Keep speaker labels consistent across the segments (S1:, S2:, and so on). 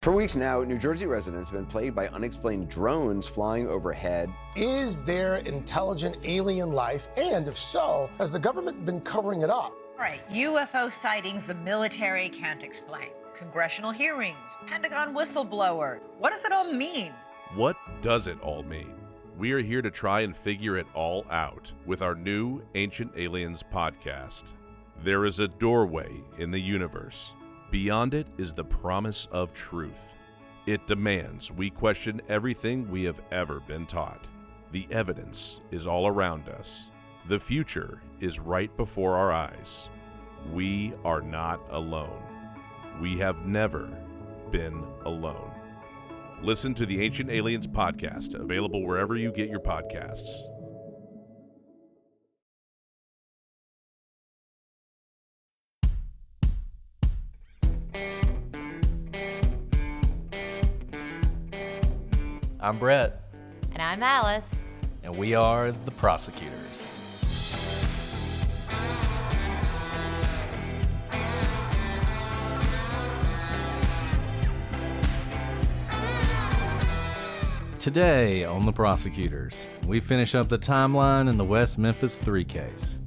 S1: For weeks now, New Jersey residents have been plagued by unexplained drones flying overhead.
S2: Is there intelligent alien life? And if so, has the government been covering it up?
S3: All right, UFO sightings the military can't explain. Congressional hearings, Pentagon whistleblower. What does it all mean?
S4: What does it all mean? We are here to try and figure it all out with our new Ancient Aliens podcast. There is a doorway in the universe. Beyond it is the promise of truth. It demands we question everything we have ever been taught. The evidence is all around us. The future is right before our eyes. We are not alone. We have never been alone. Listen to the Ancient Aliens podcast, available wherever you get your podcasts.
S5: I'm Brett.
S6: And I'm Alice.
S5: And we are the prosecutors. Today on the prosecutors, we finish up the timeline in the West Memphis 3 case.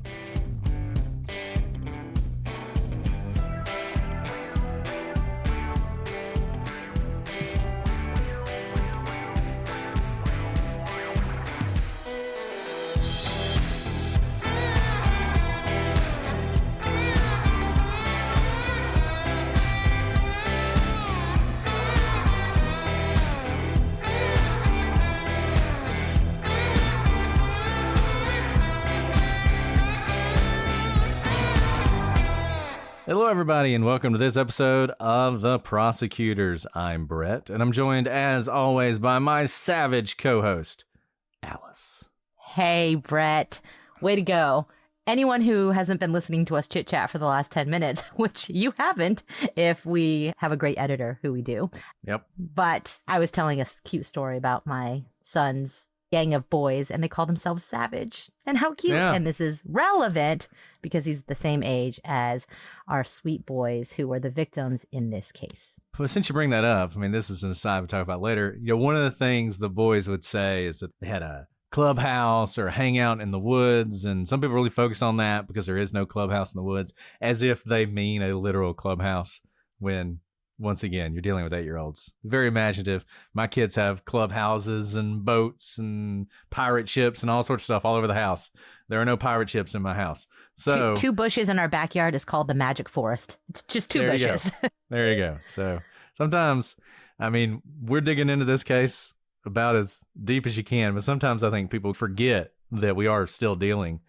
S5: Hello, everybody, and welcome to this episode of The Prosecutors. I'm Brett, and I'm joined, as always, by my savage co-host, Alice.
S6: Hey, Brett. Way to go. Anyone who hasn't been listening to us chit-chat for the last 10 minutes, which you haven't if we have a great editor, who we do.
S5: Yep.
S6: But I was telling a cute story about my son's gang of boys, and they call themselves Savage. And how cute.
S5: Yeah.
S6: And this is relevant because he's the same age as our sweet boys who were the victims in this case.
S5: Well, since you bring that up, I mean, this is an aside we'll talk about later. You know, one of the things the boys would say is that they had a clubhouse or a hangout in the woods, and some people really focus on that because there is no clubhouse in the woods, as if they mean a literal clubhouse when, once again, you're dealing with 8-year-olds. Very imaginative. My kids have clubhouses and boats and pirate ships and all sorts of stuff all over the house. There are no pirate ships in my house. So
S6: two bushes in our backyard is called the Magic Forest. It's just two bushes.
S5: There you go. So sometimes, I mean, we're digging into this case about as deep as you can, but sometimes I think people forget that we are still dealing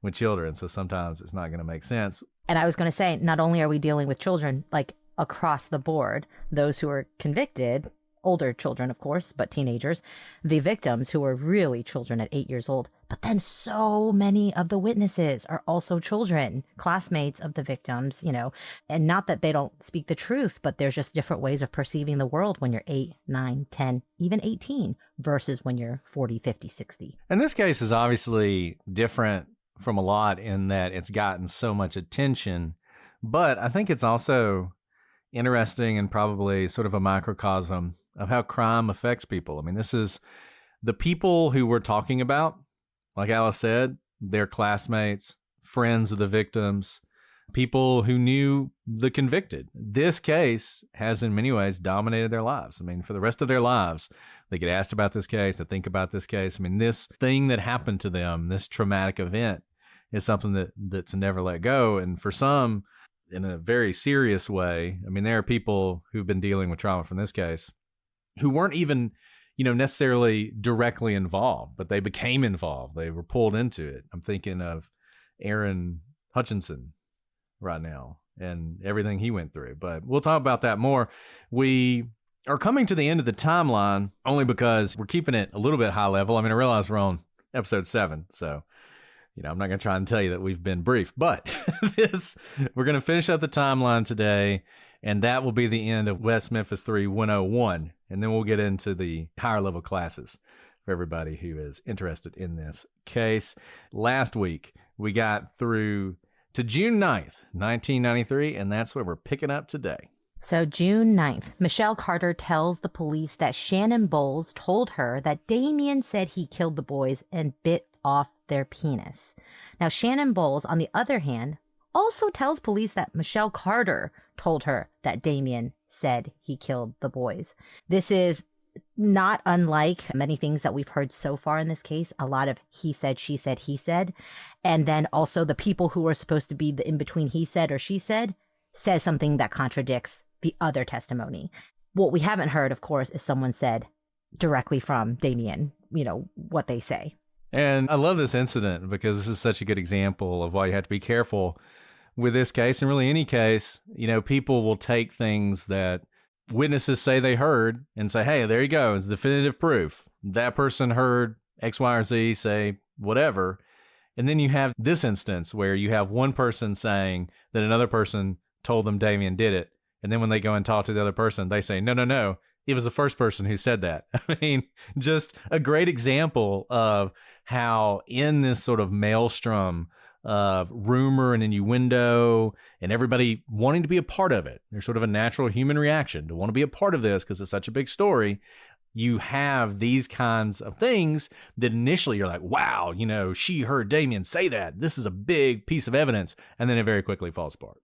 S5: with children. So sometimes it's not going to make sense.
S6: And I was going to say, not only are we dealing with children, like across the board, those who are convicted, older children, of course, but teenagers, the victims who were really children at 8 years old. But then so many of the witnesses are also children, classmates of the victims, you know, and not that they don't speak the truth, but there's just different ways of perceiving the world when you're 8, 9, 10, even 18 versus when you're 40, 50, 60.
S5: And this case is obviously different from a lot in that it's gotten so much attention, but I think it's also interesting and probably sort of a microcosm of how crime affects people. I mean, this is the people who we're talking about, like Alice said, their classmates, friends of the victims, people who knew the convicted. This case has in many ways dominated their lives. I mean, for the rest of their lives, they get asked about this case, they think about this case. I mean, this thing that happened to them, this traumatic event, is something that's never let go. And for some, in a very serious way, I mean, there are people who've been dealing with trauma from this case who weren't even, you know, necessarily directly involved, but they became involved. They were pulled into it. I'm thinking of Aaron Hutchinson right now and everything he went through, but we'll talk about that more. We are coming to the end of the timeline only because we're keeping it a little bit high level. I mean, I realize we're on episode 7, so you know, I'm not going to try and tell you that we've been brief, but we're going to finish up the timeline today, and that will be the end of West Memphis 3 101, and then we'll get into the higher level classes for everybody who is interested in this case. Last week, we got through to June 9th, 1993, and that's where we're picking up today.
S6: So June 9th, Michelle Carter tells the police that Shannon Bowles told her that Damien said he killed the boys and bit off their penis. Now, Shannon Bowles, on the other hand, also tells police that Michelle Carter told her that Damien said he killed the boys. This is not unlike many things that we've heard so far in this case. A lot of he said, she said, he said. And then also the people who are supposed to be the in between he said or she said says something that contradicts the other testimony. What we haven't heard, of course, is someone said directly from Damien, what they say.
S5: And I love this incident because this is such a good example of why you have to be careful with this case, and really any case. People will take things that witnesses say they heard and say, hey, there you go, it's definitive proof. That person heard X, Y, or Z say whatever. And then you have this instance where you have one person saying that another person told them Damien did it. And then when they go and talk to the other person, they say, no, it was the first person who said that. I mean, just a great example of how in this sort of maelstrom of rumor and innuendo and everybody wanting to be a part of it, there's sort of a natural human reaction to want to be a part of this because it's such a big story. You have these kinds of things that initially you're like, wow, she heard Damien say that. This is a big piece of evidence. And then it very quickly falls apart.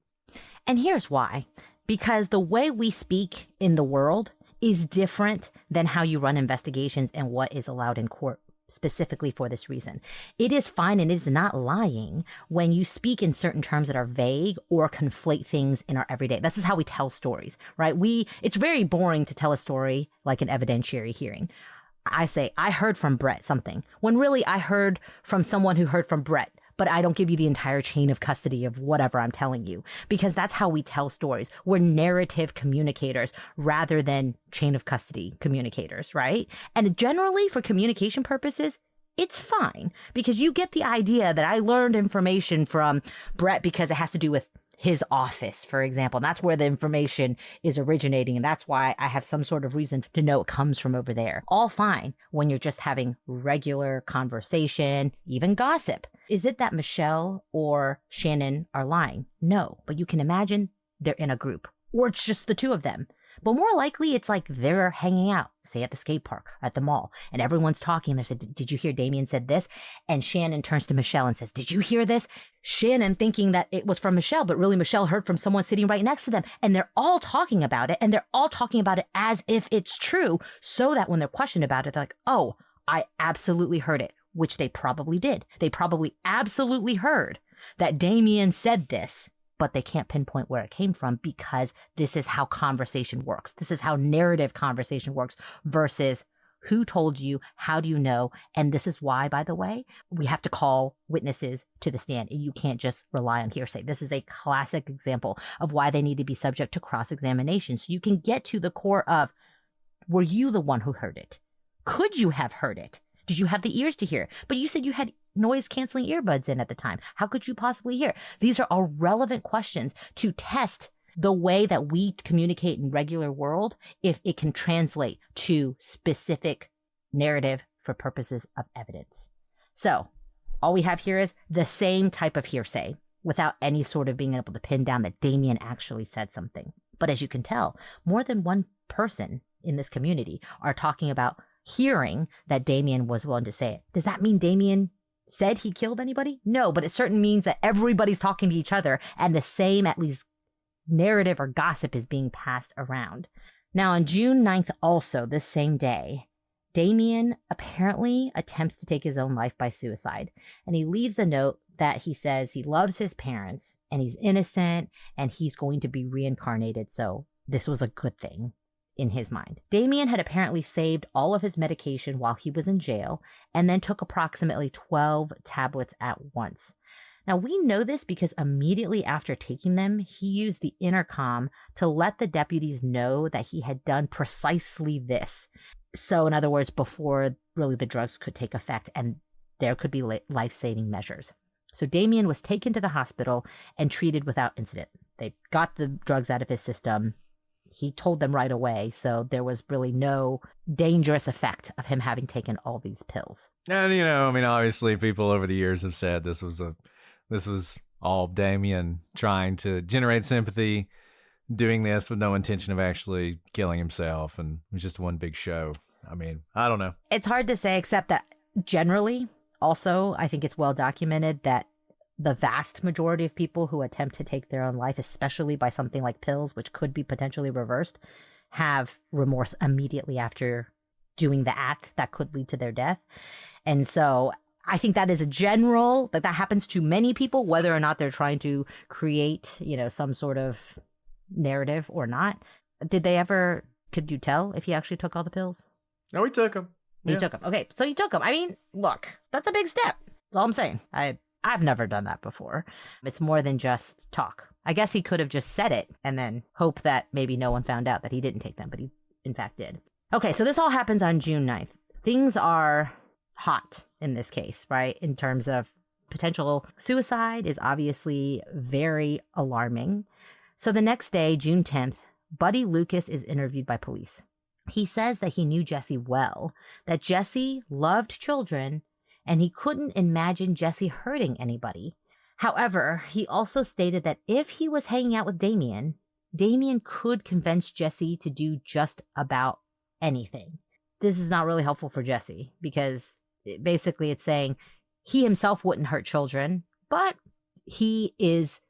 S6: And here's why. Because the way we speak in the world is different than how you run investigations and what is allowed in court specifically for this reason. It is fine and it is not lying when you speak in certain terms that are vague or conflate things in our everyday. This is how we tell stories, right? It's very boring to tell a story like an evidentiary hearing. I say, I heard from Brett something, when really I heard from someone who heard from Brett. But I don't give you the entire chain of custody of whatever I'm telling you, because that's how we tell stories. We're narrative communicators rather than chain of custody communicators, right? And generally for communication purposes, it's fine because you get the idea that I learned information from Brett because it has to do with his office, for example. And that's where the information is originating. And that's why I have some sort of reason to know it comes from over there. All fine when you're just having regular conversation, even gossip. Is it that Michelle or Shannon are lying? No, but you can imagine they're in a group or it's just the two of them. But more likely, it's like they're hanging out, say at the skate park, at the mall, and everyone's talking. They said, did you hear Damien said this? And Shannon turns to Michelle and says, did you hear this? Shannon thinking that it was from Michelle, but really Michelle heard from someone sitting right next to them. And they're all talking about it, and they're all talking about it as if it's true, so that when they're questioned about it, they're like, oh, I absolutely heard it, which they probably did. They probably absolutely heard that Damien said this. But they can't pinpoint where it came from because this is how conversation works. This is how narrative conversation works versus who told you, how do you know? And this is why, by the way, we have to call witnesses to the stand. You can't just rely on hearsay. This is a classic example of why they need to be subject to cross-examination. So you can get to the core of, were you the one who heard it? Could you have heard it? Did you have the ears to hear? But you said you had noise-canceling earbuds in at the time. How could you possibly hear? These are all relevant questions to test the way that we communicate in regular world, if it can translate to specific narrative for purposes of evidence. So all we have here is the same type of hearsay without any sort of being able to pin down that Damien actually said something. But as you can tell, more than one person in this community are talking about hearing that Damien was willing to say it. Does that mean Damien said he killed anybody? No, but it certainly means that everybody's talking to each other and the same, at least, narrative or gossip is being passed around. Now, on June 9th, also this same day, Damien apparently attempts to take his own life by suicide. And he leaves a note that he says he loves his parents and he's innocent and he's going to be reincarnated. So this was a good thing in his mind. Damien had apparently saved all of his medication while he was in jail and then took approximately 12 tablets at once. Now, we know this because immediately after taking them, he used the intercom to let the deputies know that he had done precisely this. So, in other words, before really the drugs could take effect and there could be life-saving measures. So Damien was taken to the hospital and treated without incident. They got the drugs out of his system. He told them right away, so there was really no dangerous effect of him having taken all these pills.
S5: And, obviously people over the years have said this was all Damien trying to generate sympathy doing this with no intention of actually killing himself, and it was just one big show. I mean, I don't know.
S6: It's hard to say, except that generally, also, I think it's well documented that the vast majority of people who attempt to take their own life, especially by something like pills, which could be potentially reversed, have remorse immediately after doing the act that could lead to their death. And so I think that is a general, that happens to many people, whether or not they're trying to create, some sort of narrative or not. Could you tell if he actually took all the pills?
S5: No, he took them.
S6: He took them. Okay, so he took them. I mean, look, that's a big step. That's all I'm saying. I've never done that before. It's more than just talk. I guess he could have just said it and then hope that maybe no one found out that he didn't take them, but he in fact did. Okay, so this all happens on June 9th. Things are hot in this case, right? In terms of potential suicide is obviously very alarming. So the next day, June 10th, Buddy Lucas is interviewed by police. He says that he knew Jesse well, that Jesse loved children, and he couldn't imagine Jesse hurting anybody. However, he also stated that if he was hanging out with Damien, Damien could convince Jesse to do just about anything. This is not really helpful for Jesse because basically it's saying he himself wouldn't hurt children, but he is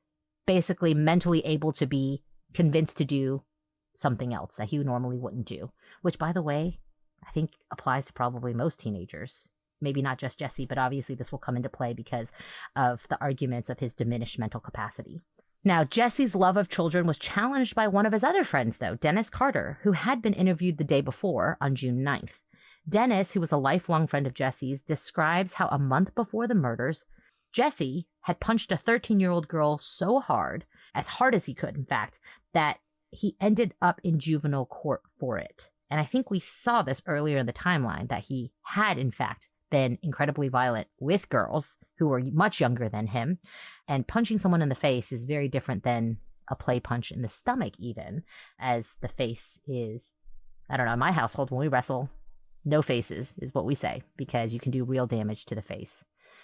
S6: basically mentally able to be convinced to do something else that he normally wouldn't do, which, by the way, I think applies to probably most teenagers. Maybe not just Jesse, but obviously this will come into play because of the arguments of his diminished mental capacity. Now, Jesse's love of children was challenged by one of his other friends, though, Dennis Carter, who had been interviewed the day before on June 9th. Dennis, who was a lifelong friend of Jesse's, describes how a month before the murders, Jesse had punched a 13-year-old girl so hard as he could, in fact, that he ended up in juvenile court for it. And I think we saw this earlier in the timeline, that he had, in fact, been incredibly violent with girls who were much younger than him. And punching someone in the face is very different than a play punch in the stomach, even, as the face is, I don't know, in my household, when we wrestle, no faces is what we say, because you can do real damage to the face.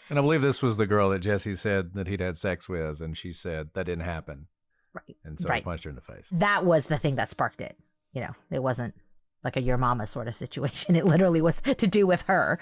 S5: And I believe this was the girl that Jesse said that he'd had sex with, and she said that didn't happen.
S6: Right.
S5: And so he punched her in the face.
S6: That was the thing that sparked it. It wasn't like a your mama sort of situation. It literally was to do with her.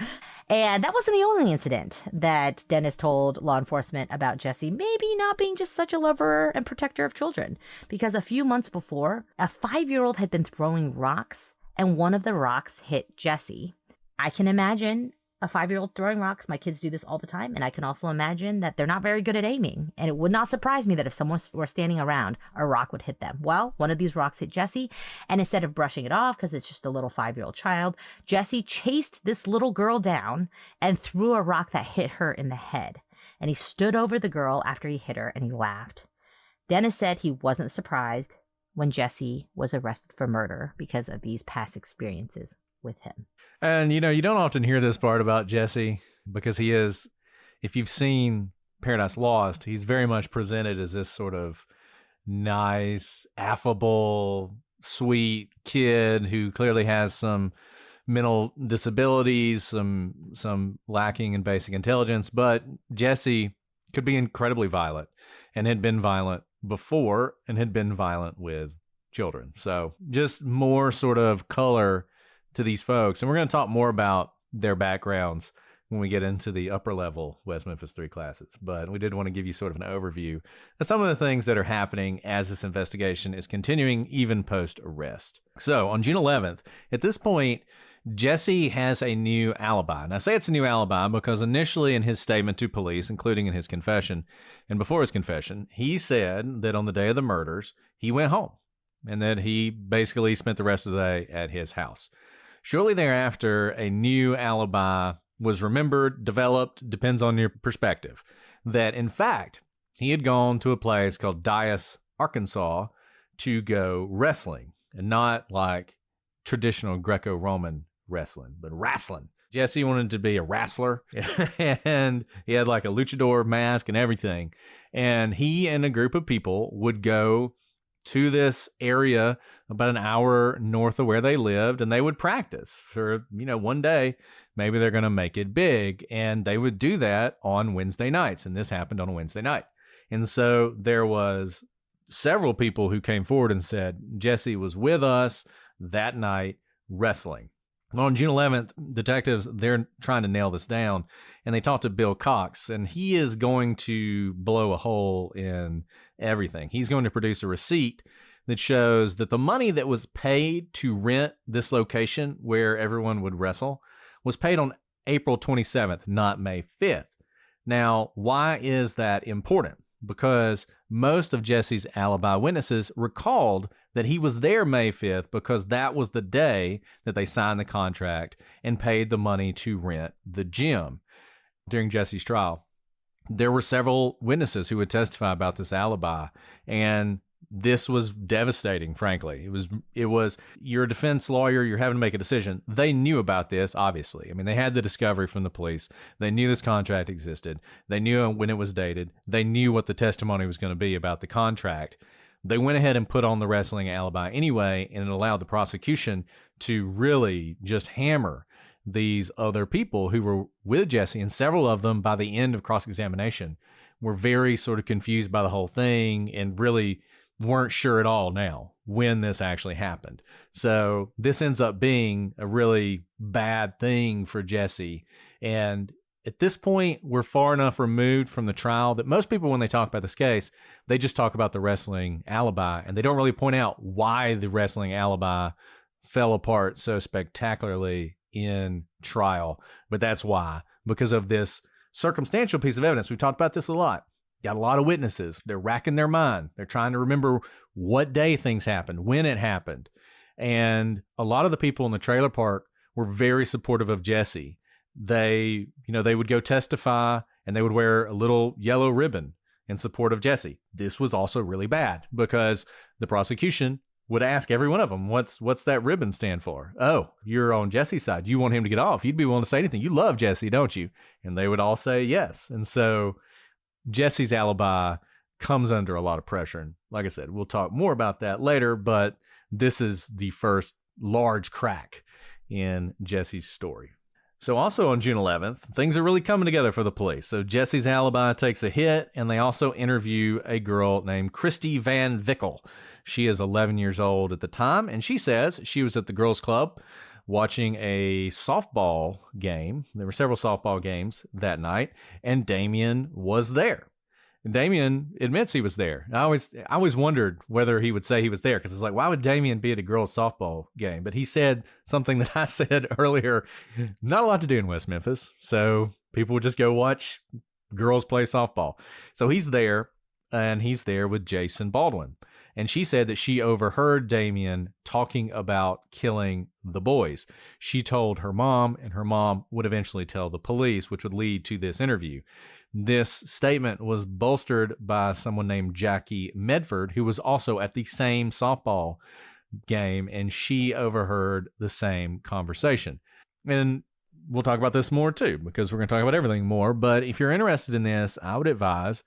S6: And that wasn't the only incident that Dennis told law enforcement about Jesse maybe not being just such a lover and protector of children. Because a few months before, a 5-year-old had been throwing rocks, and one of the rocks hit Jesse. I can imagine a 5-year-old throwing rocks. My kids do this all the time. And I can also imagine that they're not very good at aiming. And it would not surprise me that if someone were standing around, a rock would hit them. Well, one of these rocks hit Jesse. And instead of brushing it off, because it's just a little 5-year-old child, Jesse chased this little girl down and threw a rock that hit her in the head. And he stood over the girl after he hit her and he laughed. Dennis said he wasn't surprised when Jesse was arrested for murder because of these past experiences with him.
S5: And, you don't often hear this part about Jesse because he is, if you've seen Paradise Lost, he's very much presented as this sort of nice, affable, sweet kid who clearly has some mental disabilities, some lacking in basic intelligence. But Jesse could be incredibly violent and had been violent before and had been violent with children. So just more sort of color to these folks. And we're going to talk more about their backgrounds when we get into the upper level West Memphis 3 classes. But we did want to give you sort of an overview of some of the things that are happening as this investigation is continuing, even post-arrest. So on June 11th, at this point, Jesse has a new alibi. And I say it's a new alibi because initially in his statement to police, including in his confession and before his confession, he said that on the day of the murders, he went home and that he basically spent the rest of the day at his house. Shortly thereafter, a new alibi was remembered, developed, depends on your perspective, that in fact, he had gone to a place called Dyess, Arkansas to go wrestling, and not like traditional Greco-Roman wrestling, but wrestling. Jesse wanted to be a wrestler, and he had like a luchador mask and everything. And he and a group of people would go to this area about an hour north of where they lived, and they would practice for, one day, maybe they're going to make it big. And they would do that on Wednesday nights. And this happened on a Wednesday night. And so there was several people who came forward and said Jesse was with us that night wrestling. On June 11th, detectives, they're trying to nail this down, and they talked to Bill Cox, and he is going to blow a hole in everything. He's going to produce a receipt that shows that the money that was paid to rent this location where everyone would wrestle was paid on April 27th, not May 5th. Now, why is that important? Because most of Jesse's alibi witnesses recalled that he was there May 5th because that was the day that they signed the contract and paid the money to rent the gym. During Jesse's trial, there were several witnesses who would testify about this alibi, and this was devastating, frankly. It was you're a defense lawyer, you're having to make a decision. They knew about this, obviously. I mean, they had the discovery from the police. They knew this contract existed. They knew when it was dated. They knew what the testimony was going to be about the contract. They went ahead and put on the wrestling alibi anyway, and it allowed the prosecution to really just hammer these other people who were with Jesse, and several of them, by the end of cross-examination, were very sort of confused by the whole thing and really weren't sure at all now when this actually happened. So this ends up being a really bad thing for Jesse. And at this point, we're far enough removed from the trial that most people, when they talk about this case, they just talk about the wrestling alibi, and they don't really point out why the wrestling alibi fell apart so spectacularly in trial. But that's why, because of this circumstantial piece of evidence. We've talked about this a lot. Got a lot of witnesses. They're racking their mind. They're trying to remember what day things happened, when it happened. And a lot of the people in the trailer park were very supportive of Jesse. They would go testify, and they would wear a little yellow ribbon in support of Jesse. This was also really bad because the prosecution would ask every one of them, what's that ribbon stand for? Oh, you're on Jesse's side. You want him to get off. You'd be willing to say anything. You love Jesse, don't you? And they would all say yes. And so Jesse's alibi comes under a lot of pressure. And like I said, we'll talk more about that later, but this is the first large crack in Jesse's story. So also on June 11th, things are really coming together for the police. So Jesse's alibi takes a hit, and they also interview a girl named Christy Van Vickel. She is 11 years old at the time, and she says she was at the girls' club watching a softball game. There were several softball games that night, and Damien was there. And Damien admits he was there. I always wondered whether he would say he was there, because it's like, why would Damien be at a girls' softball game? But he said something that I said earlier, not a lot to do in West Memphis, so people would just go watch girls play softball. So he's there, and he's there with Jason Baldwin. And she said that she overheard Damien talking about killing the boys. She told her mom, and her mom would eventually tell the police, which would lead to this interview. This statement was bolstered by someone named Jackie Medford, who was also at the same softball game, and she overheard the same conversation. And we'll talk about this more too, because we're going to talk about everything more. But if you're interested in this, I would advise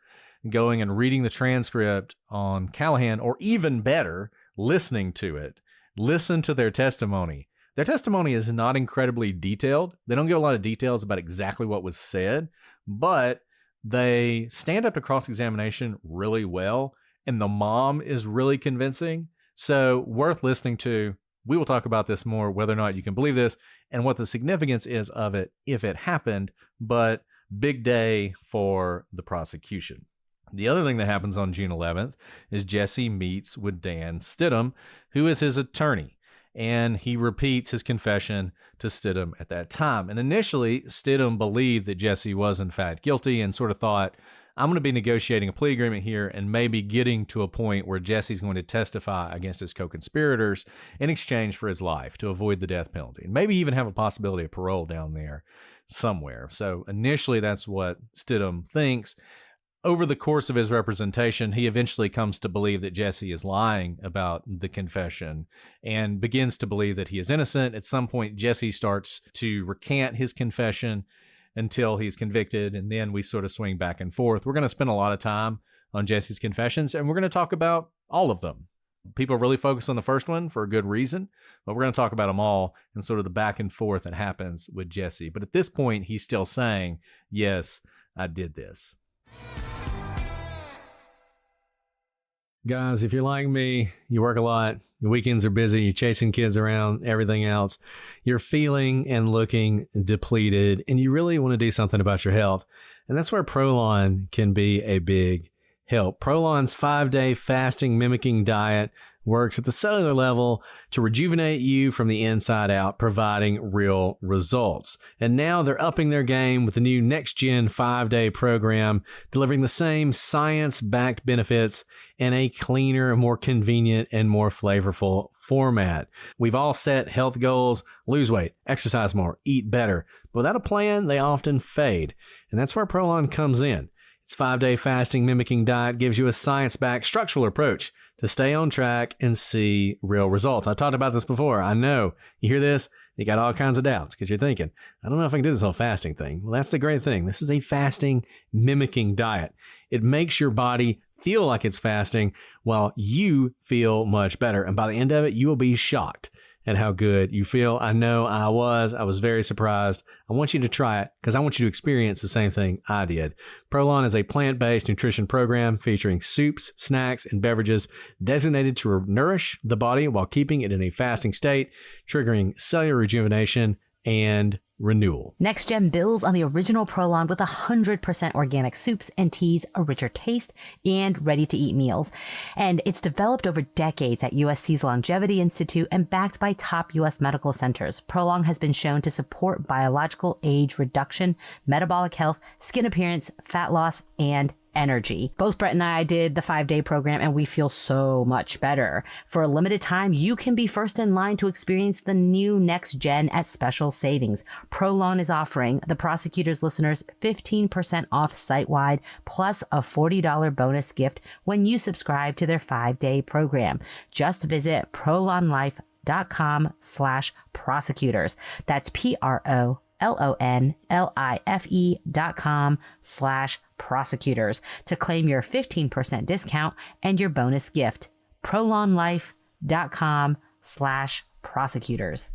S5: going and reading the transcript on Callahan, or even better, listening to it. Listen to their testimony. Their testimony is not incredibly detailed. They don't give a lot of details about exactly what was said, but they stand up to cross-examination really well, and the mom is really convincing. So worth listening to. We will talk about this more, whether or not you can believe this and what the significance is of it if it happened, but big day for the prosecution. The other thing that happens on June 11th is Jesse meets with Dan Stidham, who is his attorney, and he repeats his confession to Stidham at that time. And initially, Stidham believed that Jesse was in fact guilty and sort of thought, I'm going to be negotiating a plea agreement here and maybe getting to a point where Jesse's going to testify against his co-conspirators in exchange for his life to avoid the death penalty, and maybe even have a possibility of parole down there somewhere. So initially, that's what Stidham thinks. Over the course of his representation, he eventually comes to believe that Jesse is lying about the confession and begins to believe that he is innocent. At some point, Jesse starts to recant his confession until he's convicted, and then we sort of swing back and forth. We're going to spend a lot of time on Jesse's confessions, and we're going to talk about all of them. People really focus on the first one for a good reason, but we're going to talk about them all and sort of the back and forth that happens with Jesse. But at this point, he's still saying, yes, I did this. Guys, if you're like me, you work a lot, your weekends are busy, you're chasing kids around, everything else, you're feeling and looking depleted, and you really want to do something about your health. And that's where Prolon can be a big help. Prolon's 5-day fasting mimicking diet works at the cellular level to rejuvenate you from the inside out, providing real results. And now they're upping their game with the new next-gen 5-day program, delivering the same science-backed benefits in a cleaner, more convenient, and more flavorful format. We've all set health goals: lose weight, exercise more, eat better. But without a plan, they often fade. And that's where Prolon comes in. Its 5-day fasting mimicking diet gives you a science-backed structural approach to stay on track and see real results. I talked about this before. I know you hear this, you got all kinds of doubts because you're thinking, I don't know if I can do this whole fasting thing. Well, that's the great thing. This is a fasting mimicking diet. It makes your body feel like it's fasting while you feel much better. And by the end of it, you will be shocked at how good you feel. I know I was very surprised. I want you to try it because I want you to experience the same thing I did. Prolon is a plant-based nutrition program featuring soups, snacks, and beverages designated to nourish the body while keeping it in a fasting state, triggering cellular rejuvenation and renewal.
S6: Next Gen builds on the original Prolon with 100% organic soups and teas, a richer taste, and ready-to-eat meals. And it's developed over decades at USC's Longevity Institute and backed by top U.S. medical centers. Prolon has been shown to support biological age reduction, metabolic health, skin appearance, fat loss, and energy. Both Brett and I did the 5-day program and we feel so much better. For a limited time, you can be first in line to experience the new Next Gen at special savings. Prolon is offering the Prosecutors listeners 15% off site-wide plus a $40 bonus gift when you subscribe to their 5-day program. Just visit prolonlife.com/prosecutors. That's PROLONLIFE.com/prosecutors to claim your 15% discount and your bonus gift. PROLONLIFE.com/prosecutors.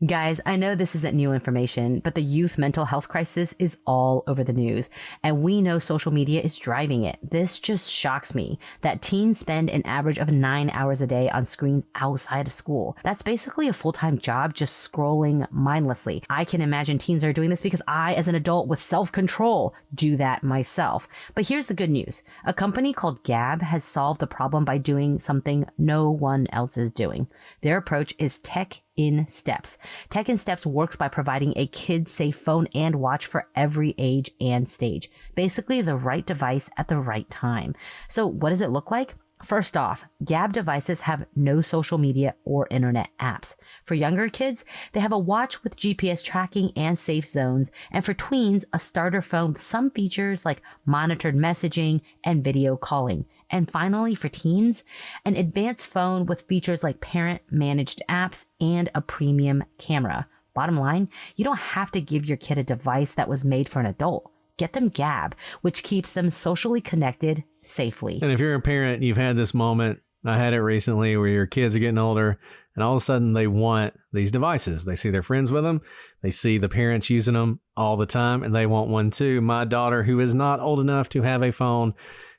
S6: Guys, I know this isn't new information, but the youth mental health crisis is all over the news, and we know social media is driving it. This just shocks me that teens spend an average of 9 hours a day on screens outside of school. That's basically a full-time job just scrolling mindlessly. I can imagine teens are doing this because I, as an adult with self-control, do that myself. But here's the good news. A company called Gab has solved the problem by doing something no one else is doing. Their approach is Tech in Steps. Tech in Steps works by providing a kid-safe phone and watch for every age and stage. Basically, the right device at the right time. So what does it look like? First off, Gab devices have no social media or internet apps. For younger kids, they have a watch with GPS tracking and safe zones. And for tweens, a starter phone with some features like monitored messaging and video calling. And finally, for teens, an advanced phone with features like parent-managed apps and a premium camera. Bottom line, you don't have to give your kid a device that was made for an adult. Get them Gab, which keeps them socially connected safely.
S5: And if you're a parent, you've had this moment. I had it recently where your kids are getting older and all of a sudden they want these devices. They see their friends with them. They see the parents using them all the time and they want one too. My daughter, who is not old enough to have a phone,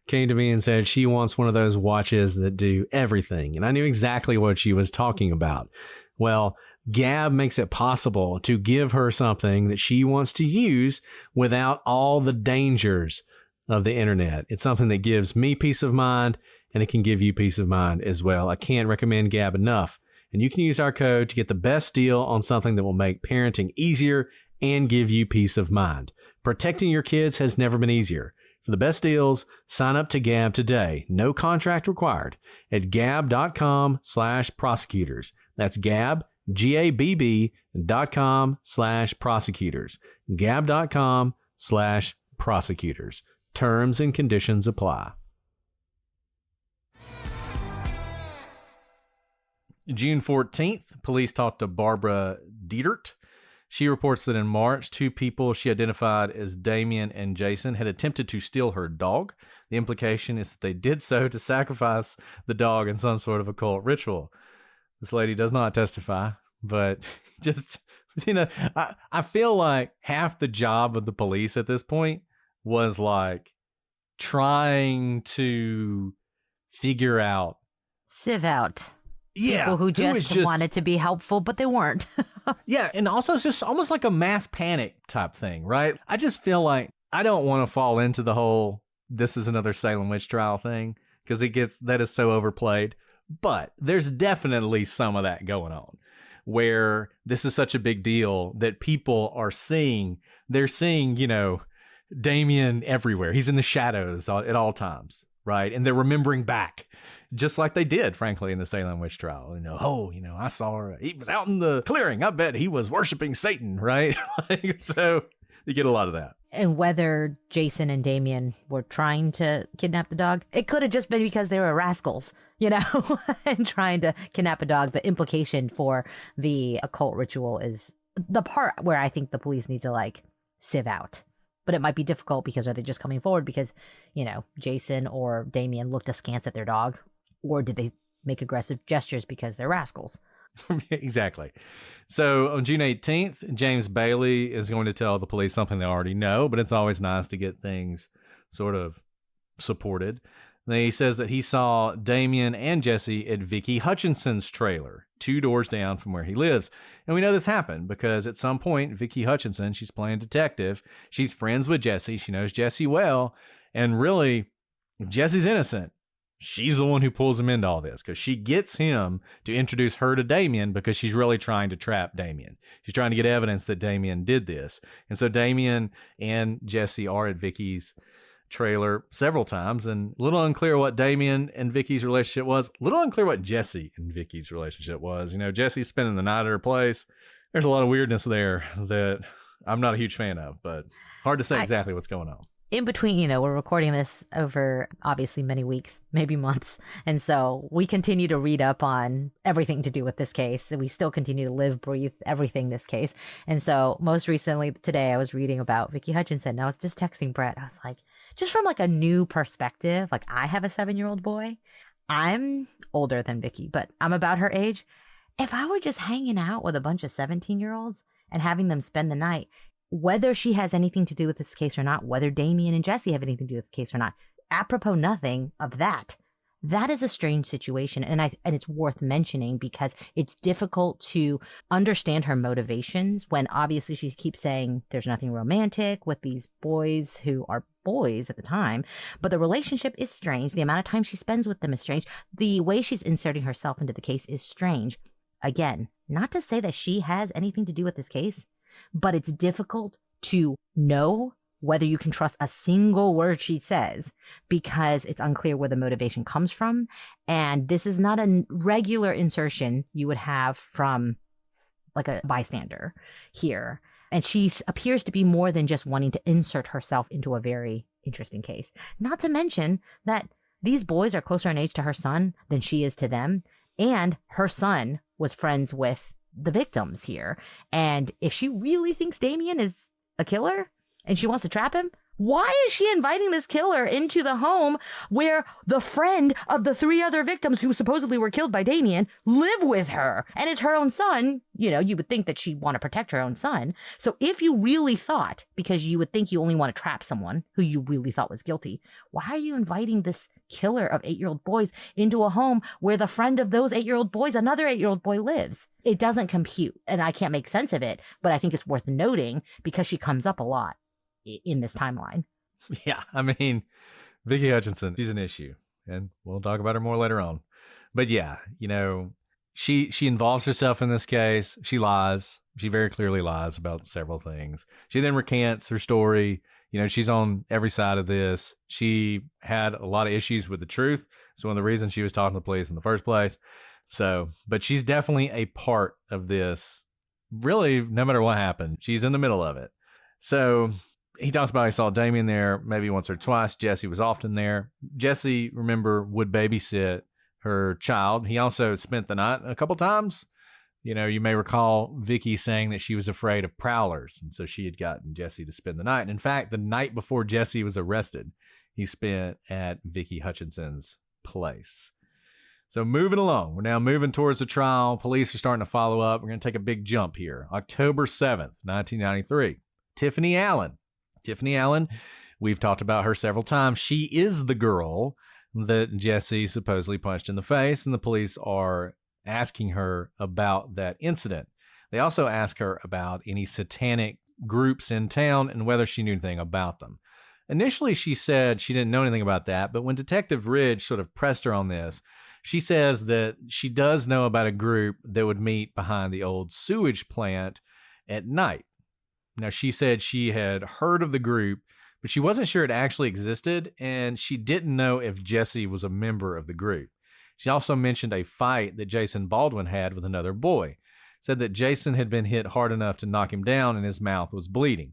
S5: came to me and said she wants one of those watches that do everything. And I knew exactly what she was talking about. Well, Gab makes it possible to give her something that she wants to use without all the dangers of the internet. It's something that gives me peace of mind, and it can give you peace of mind as well. I can't recommend Gab enough. And you can use our code to get the best deal on something that will make parenting easier and give you peace of mind. Protecting your kids has never been easier. For the best deals, sign up to Gab today. No contract required at gab.com/prosecutors. That's Gab, GABB.com/prosecutors. Gab.com/prosecutors. Terms and conditions apply. June 14th, police talked to Barbara Dietert. She reports that in March, 2 people she identified as Damien and Jason had attempted to steal her dog. The implication is that they did so to sacrifice the dog in some sort of occult ritual. This lady does not testify, but just, I feel like half the job of the police at this point was like trying to figure out.
S6: Sieve out.
S5: Yeah.
S6: People who just wanted to be helpful, but they weren't.
S5: Yeah. And also it's just almost like a mass panic type thing, right? I just feel like I don't want to fall into the whole, this is another Salem witch trial thing, because that is so overplayed. But there's definitely some of that going on where this is such a big deal that people are seeing, Damien everywhere. He's in the shadows at all times, right? And they're remembering back, just like they did, frankly, in the Salem witch trial. I saw her. He was out in the clearing. I bet he was worshiping Satan, right? So you get a lot of that.
S6: And whether Jason and Damien were trying to kidnap the dog, it could have just been because they were rascals, and trying to kidnap a dog. The implication for the occult ritual is the part where I think the police need to sieve out. But it might be difficult because are they just coming forward because, Jason or Damien looked askance at their dog? Or did they make aggressive gestures because they're rascals?
S5: Exactly. So on June 18th, James Bailey is going to tell the police something they already know, but it's always nice to get things sort of supported. Then he says that he saw Damien and Jesse at Vicky Hutchinson's trailer, 2 doors down from where he lives. And we know this happened because at some point, Vicky Hutchinson, she's playing detective. She's friends with Jesse. She knows Jesse well. And really, if Jesse's innocent, she's the one who pulls him into all this because she gets him to introduce her to Damien because she's really trying to trap Damien. She's trying to get evidence that Damien did this. And so Damien and Jesse are at Vicky's trailer several times, and a little unclear what Damien and Vicky's relationship was. A little unclear what Jesse and Vicky's relationship was. Jesse's spending the night at her place. There's a lot of weirdness there that I'm not a huge fan of, but hard to say exactly what's going on.
S6: In between, we're recording this over obviously many weeks, maybe months. And so we continue to read up on everything to do with this case. And we still continue to live, breathe everything this case. And so most recently today, I was reading about Vicky Hutchinson. And I was just texting Brett. I was like, just from a new perspective, I have a 7-year-old boy. I'm older than Vicky, but I'm about her age. If I were just hanging out with a bunch of 17-year-olds and having them spend the night, whether she has anything to do with this case or not, whether Damien and Jesse have anything to do with this case or not, apropos nothing of that, that is a strange situation. And it's worth mentioning because it's difficult to understand her motivations when obviously she keeps saying there's nothing romantic with these boys who are boys at the time, but the relationship is strange. The amount of time she spends with them is strange. The way she's inserting herself into the case is strange. Again, not to say that she has anything to do with this case, but it's difficult to know whether you can trust a single word she says because it's unclear where the motivation comes from. And this is not a regular insertion you would have from a bystander here. And she appears to be more than just wanting to insert herself into a very interesting case. Not to mention that these boys are closer in age to her son than she is to them. And her son was friends with the victims here. And if she really thinks Damien is a killer and she wants to trap him, why is she inviting this killer into the home where the friend of the 3 other victims who supposedly were killed by Damien live with her? And it's her own son. You would think that she'd want to protect her own son. So if you really thought, because you would think you only want to trap someone who you really thought was guilty, why are you inviting this killer of 8-year-old boys into a home where the friend of those 8-year-old boys, another 8-year-old boy, lives? It doesn't compute, and I can't make sense of it, but I think it's worth noting because she comes up a lot in this timeline.
S5: Yeah, Vicky Hutchinson, she's an issue, and we'll talk about her more later on. But yeah, she involves herself in this case. She lies. She very clearly lies about several things. She then recants her story. She's on every side of this. She had a lot of issues with the truth. It's one of the reasons she was talking to the police in the first place. So, but she's definitely a part of this. Really, no matter what happened, she's in the middle of it. So he talks about he saw Damien there maybe once or twice. Jesse was often there. Jesse, remember, would babysit her child. He also spent the night a couple times. You may recall Vicky saying that she was afraid of prowlers, and so she had gotten Jesse to spend the night. And in fact, the night before Jesse was arrested, he spent at Vicky Hutchinson's place. So moving along, we're now moving towards the trial. Police are starting to follow up. We're going to take a big jump here. October 7th, 1993. Tiffany Allen We've talked about her several times. She is the girl that Jesse supposedly punched in the face, and the police are asking her about that incident. They also ask her about any satanic groups in town and whether she knew anything about them. Initially, she said she didn't know anything about that, but when Detective Ridge sort of pressed her on this, she says that she does know about a group that would meet behind the old sewage plant at night. Now, she said she had heard of the group, but she wasn't sure it actually existed, and she didn't know if Jesse was a member of the group. She also mentioned a fight that Jason Baldwin had with another boy. Said that Jason had been hit hard enough to knock him down and his mouth was bleeding.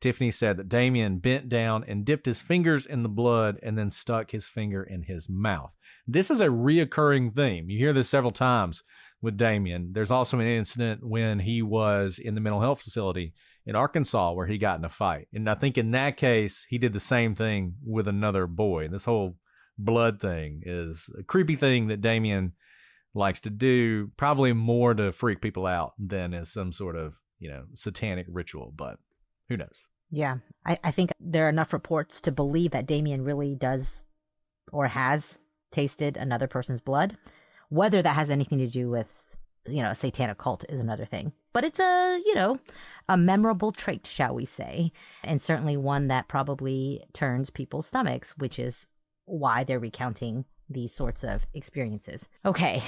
S5: Tiffany said that Damien bent down and dipped his fingers in the blood and then stuck his finger in his mouth. This is a reoccurring theme. You hear this several times with Damien. There's also an incident when he was in the mental health facility in Arkansas where he got in a fight. And I think in that case, he did the same thing with another boy. This whole blood thing is a creepy thing that Damien likes to do, probably more to freak people out than as some sort of, satanic ritual, but who knows?
S6: Yeah, I think there are enough reports to believe that Damien really does or has tasted another person's blood. Whether that has anything to do with, a satanic cult is another thing. But it's a memorable trait, shall we say, and certainly one that probably turns people's stomachs, which is why they're recounting these sorts of experiences. Okay.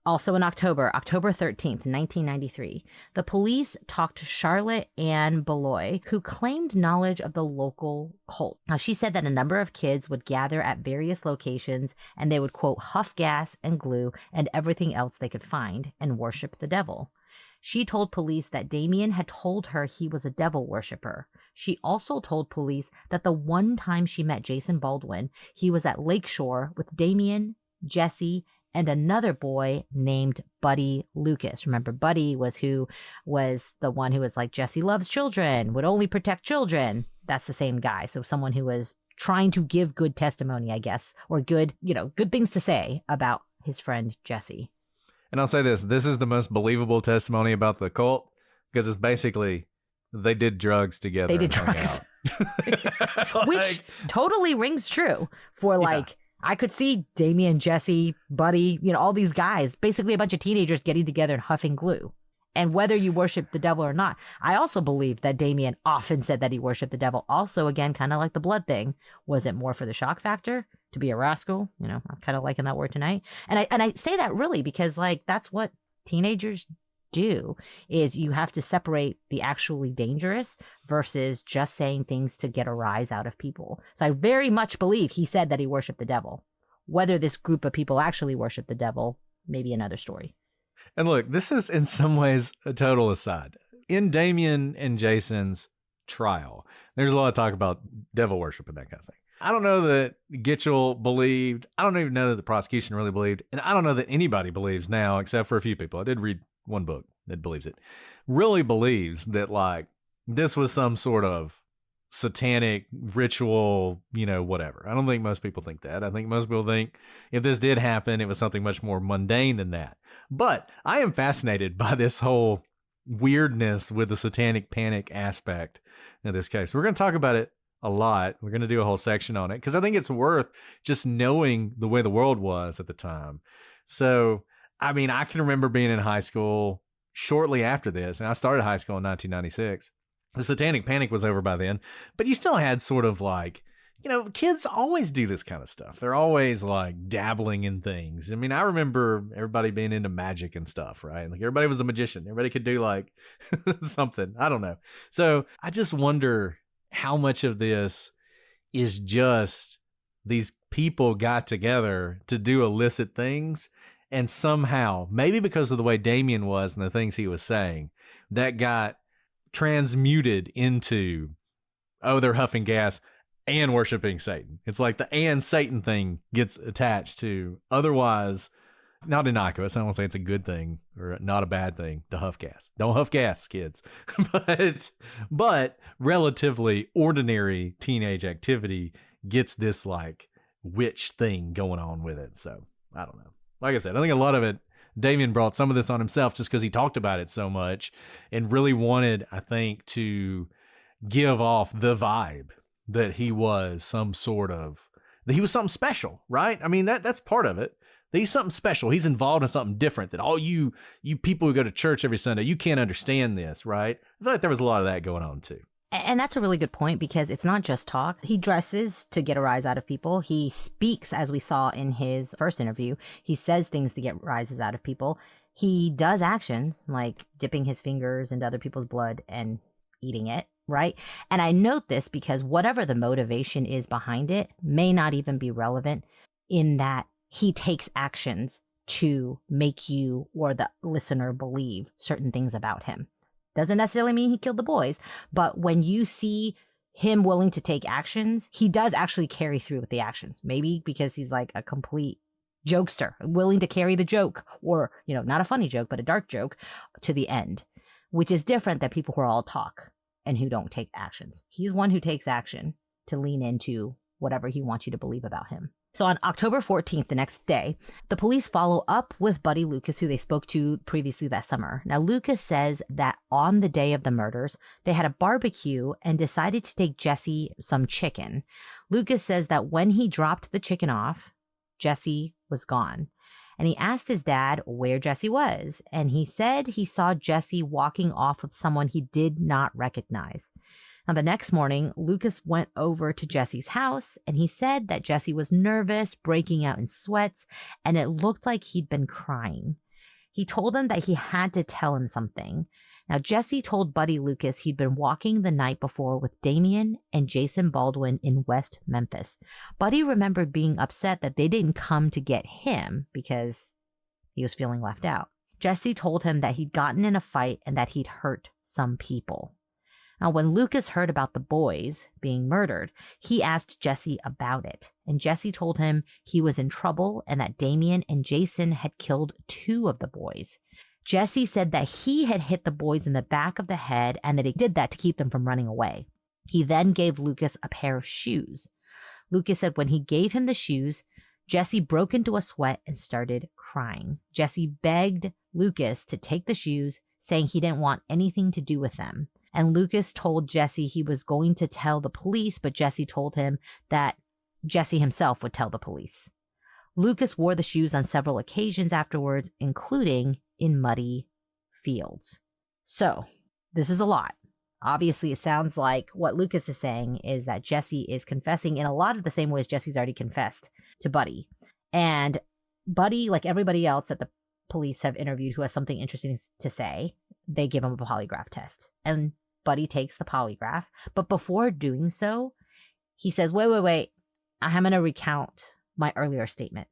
S6: Also in October 13th, 1993, the police talked to Charlotte Ann Beloy, who claimed knowledge of the local cult. Now, she said that a number of kids would gather at various locations and they would, quote, huff gas and glue and everything else they could find and worship the devil. She told police that Damien had told her he was a devil worshiper. She also told police that the one time she met Jason Baldwin, he was at Lakeshore with Damien, Jesse, and another boy named Buddy Lucas. Remember, Buddy was the one who was like, Jesse loves children, would only protect children. That's the same guy. So someone who was trying to give good testimony, I guess, or good things to say about his friend Jesse.
S5: And I'll say this is the most believable testimony about the cult because it's basically they did drugs together.
S6: They did drugs. Which totally rings true for I could see Damien, Jesse, Buddy, all these guys, basically a bunch of teenagers getting together and huffing glue. And whether you worship the devil or not, I also believe that Damien often said that he worshiped the devil. Also, again, kind of like the blood thing. Was it more for the shock factor? To be a rascal? I'm kind of liking that word tonight. And I say that really because that's what teenagers do, is you have to separate the actually dangerous versus just saying things to get a rise out of people. So I very much believe he said that he worshiped the devil. Whether this group of people actually worship the devil, maybe another story.
S5: And look, this is in some ways a total aside. In Damien and Jason's trial, there's a lot of talk about devil worship and that kind of thing. I don't know that Gitchell believed. I don't even know that the prosecution really believed. And I don't know that anybody believes now, except for a few people. I did read one book that believes it. Really believes that this was some sort of satanic ritual, whatever. I don't think most people think that. I think most people think if this did happen, it was something much more mundane than that. But I am fascinated by this whole weirdness with the satanic panic aspect in this case. We're going to talk about it a lot. We're going to do a whole section on it because I think it's worth just knowing the way the world was at the time. So, I can remember being in high school shortly after this, and I started high school in 1996. The satanic panic was over by then, but you still had sort of kids always do this kind of stuff. They're always dabbling in things. I remember everybody being into magic and stuff, right? Everybody was a magician. Everybody could do something. I don't know. So I just wonder how much of this is just these people got together to do illicit things. And somehow, maybe because of the way Damien was and the things he was saying, that got transmuted into, they're huffing gas and worshiping Satan. It's like the and Satan thing gets attached to. Otherwise, not innocuous. I don't want to say it's a good thing or not a bad thing to huff gas. Don't huff gas, kids. but relatively ordinary teenage activity gets this witch thing going on with it. So I don't know. Like I said, I think a lot of it, Damien brought some of this on himself just because he talked about it so much and really wanted, I think, to give off the vibe that he was something special, right? I mean, that's part of it. That he's something special. He's involved in something different that all you people who go to church every Sunday, you can't understand this, right? I feel like there was a lot of that going on too.
S6: And that's a really good point, because it's not just talk. He dresses to get a rise out of people. He speaks, as we saw in his first interview. He says things to get rises out of people. He does actions like dipping his fingers into other people's blood and eating it, right? And I note this because whatever the motivation is behind it may not even be relevant, in that he takes actions to make you or the listener believe certain things about him. Doesn't necessarily mean he killed the boys, but when you see him willing to take actions, he does actually carry through with the actions. Maybe because he's like a complete jokester, willing to carry the joke, or, not a funny joke, but a dark joke, to the end, which is different than people who are all talk and who don't take actions. He's one who takes action to lean into whatever he wants you to believe about him. So on October 14th, the next day, the police follow up with Buddy Lucas, who they spoke to previously that summer. Now, Lucas says that on the day of the murders, they had a barbecue and decided to take Jesse some chicken. Lucas says that when he dropped the chicken off, Jesse was gone. And he asked his dad where Jesse was. And he said he saw Jesse walking off with someone he did not recognize. Now, the next morning, Lucas went over to Jesse's house, and he said that Jesse was nervous, breaking out in sweats, and it looked like he'd been crying. He told him that he had to tell him something. Now, Jesse told Buddy Lucas he'd been walking the night before with Damien and Jason Baldwin in West Memphis. Buddy remembered being upset that they didn't come to get him because he was feeling left out. Jesse told him that he'd gotten in a fight and that he'd hurt some people. Now, when Lucas heard about the boys being murdered, he asked Jesse about it. And Jesse told him he was in trouble and that Damien and Jason had killed 2 of the boys. Jesse said that he had hit the boys in the back of the head and that he did that to keep them from running away. He then gave Lucas a pair of shoes. Lucas said when he gave him the shoes, Jesse broke into a sweat and started crying. Jesse begged Lucas to take the shoes, saying he didn't want anything to do with them. And Lucas told Jesse he was going to tell the police, but Jesse told him that Jesse himself would tell the police. Lucas wore the shoes on several occasions afterwards, including in muddy fields. So, this is a lot. Obviously, it sounds like what Lucas is saying is that Jesse is confessing in a lot of the same ways Jesse's already confessed to Buddy. And Buddy, like everybody else that the police have interviewed who has something interesting to say, they give him a polygraph test. And Buddy takes the polygraph. But before doing so, he says, wait, I'm going to recount my earlier statement.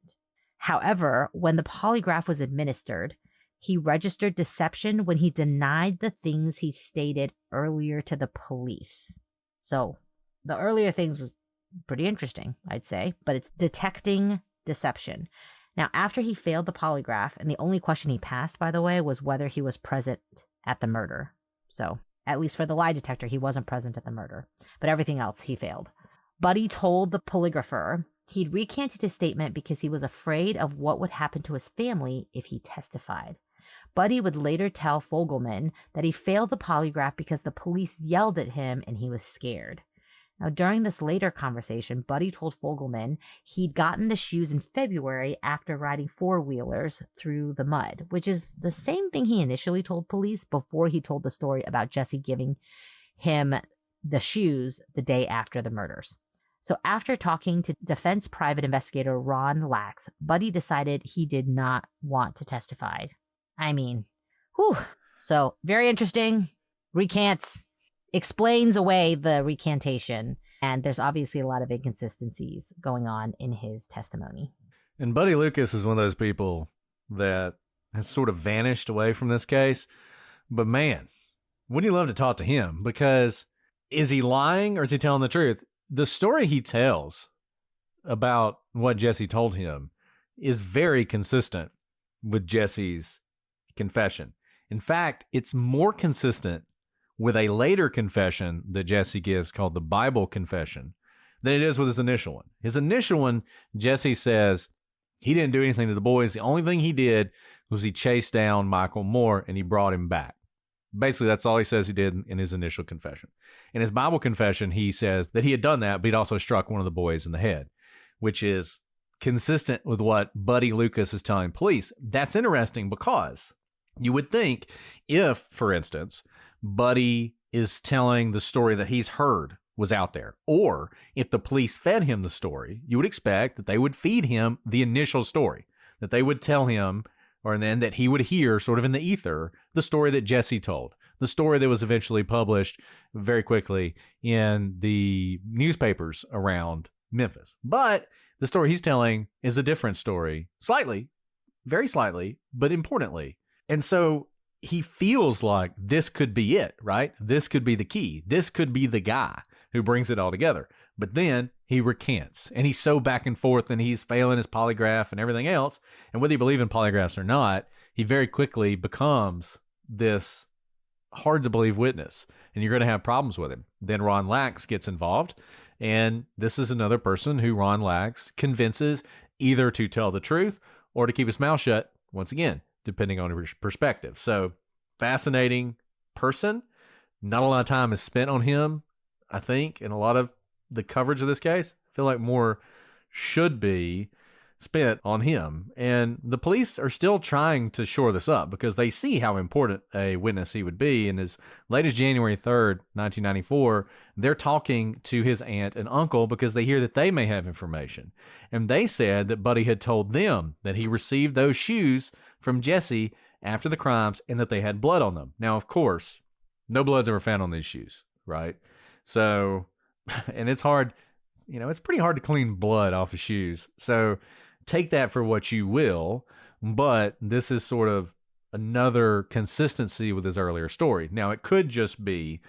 S6: However, when the polygraph was administered, he registered deception when he denied the things he stated earlier to the police. So the earlier things was pretty interesting, I'd say, but it's detecting deception. Now, after he failed the polygraph, and the only question he passed, by the way, was whether he was present at the murder. So at least for the lie detector, he wasn't present at the murder, but everything else he failed. Buddy told the polygrapher he'd recanted his statement because he was afraid of what would happen to his family if he testified. Buddy would later tell Fogelman that he failed the polygraph because the police yelled at him and he was scared. Now, during this later conversation, Buddy told Fogelman he'd gotten the shoes in February after riding 4-wheelers through the mud, which is the same thing he initially told police before he told the story about Jesse giving him the shoes the day after the murders. So after talking to defense private investigator Ron Lax, Buddy decided he did not want to testify. I mean, whew. So very interesting. Recants. Explains away the recantation, and there's obviously a lot of inconsistencies going on in his testimony.
S5: And Buddy Lucas is one of those people that has sort of vanished away from this case. But man, wouldn't you love to talk to him? Because is he lying or is he telling the truth? The story he tells about what Jesse told him is very consistent with Jesse's confession. In fact, it's more consistent with a later confession that Jesse gives called the Bible confession than it is with his initial one. His initial one, Jesse says he didn't do anything to the boys. The only thing he did was he chased down Michael Moore and he brought him back. Basically, that's all he says he did in his initial confession. In his Bible confession, he says that he had done that, but he'd also struck one of the boys in the head, which is consistent with what Buddy Lucas is telling police. That's interesting because you would think if, for instance, Buddy is telling the story that he's heard was out there, or if the police fed him the story, you would expect that they would feed him the initial story, that they would tell him, or then that he would hear sort of in the ether the story that Jesse told, the story that was eventually published very quickly in the newspapers around Memphis. But the story he's telling is a different story, slightly, very slightly, but importantly. And so he feels like this could be it, right? This could be the key. This could be the guy who brings it all together. But then he recants, and he's so back and forth, and he's failing his polygraph and everything else. And whether you believe in polygraphs or not, he very quickly becomes this hard to believe witness, and you're going to have problems with him. Then Ron Lax gets involved, and this is another person who Ron Lax convinces either to tell the truth or to keep his mouth shut, once again, depending on his perspective. So, fascinating person. Not a lot of time is spent on him, I think, in a lot of the coverage of this case. I feel like more should be spent on him. And the police are still trying to shore this up because they see how important a witness he would be. And as late as January 3rd, 1994, they're talking to his aunt and uncle because they hear that they may have information. And they said that Buddy had told them that he received those shoes from Jesse after the crimes and that they had blood on them. Now, of course, no blood's ever found on these shoes, right? So, and it's hard, it's pretty hard to clean blood off of shoes. So take that for what you will, but this is sort of another consistency with his earlier story. Now, it could just be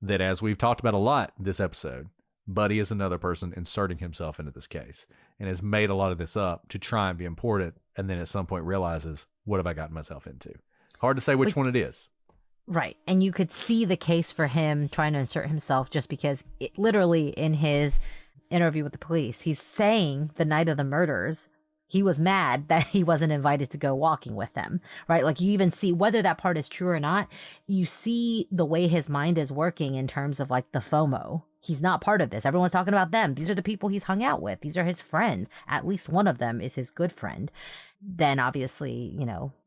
S5: that, as we've talked about a lot this episode, Buddy is another person inserting himself into this case and has made a lot of this up to try and be important, and then at some point realizes, what have I gotten myself into? Hard to say which one it is.
S6: Right. And you could see the case for him trying to insert himself just because literally in his interview with the police, he's saying the night of the murders, he was mad that he wasn't invited to go walking with them, right? Like you even see whether that part is true or not, you see the way his mind is working in terms of like the FOMO. He's not part of this. Everyone's talking about them. These are the people he's hung out with. These are his friends. At least one of them is his good friend. Then obviously,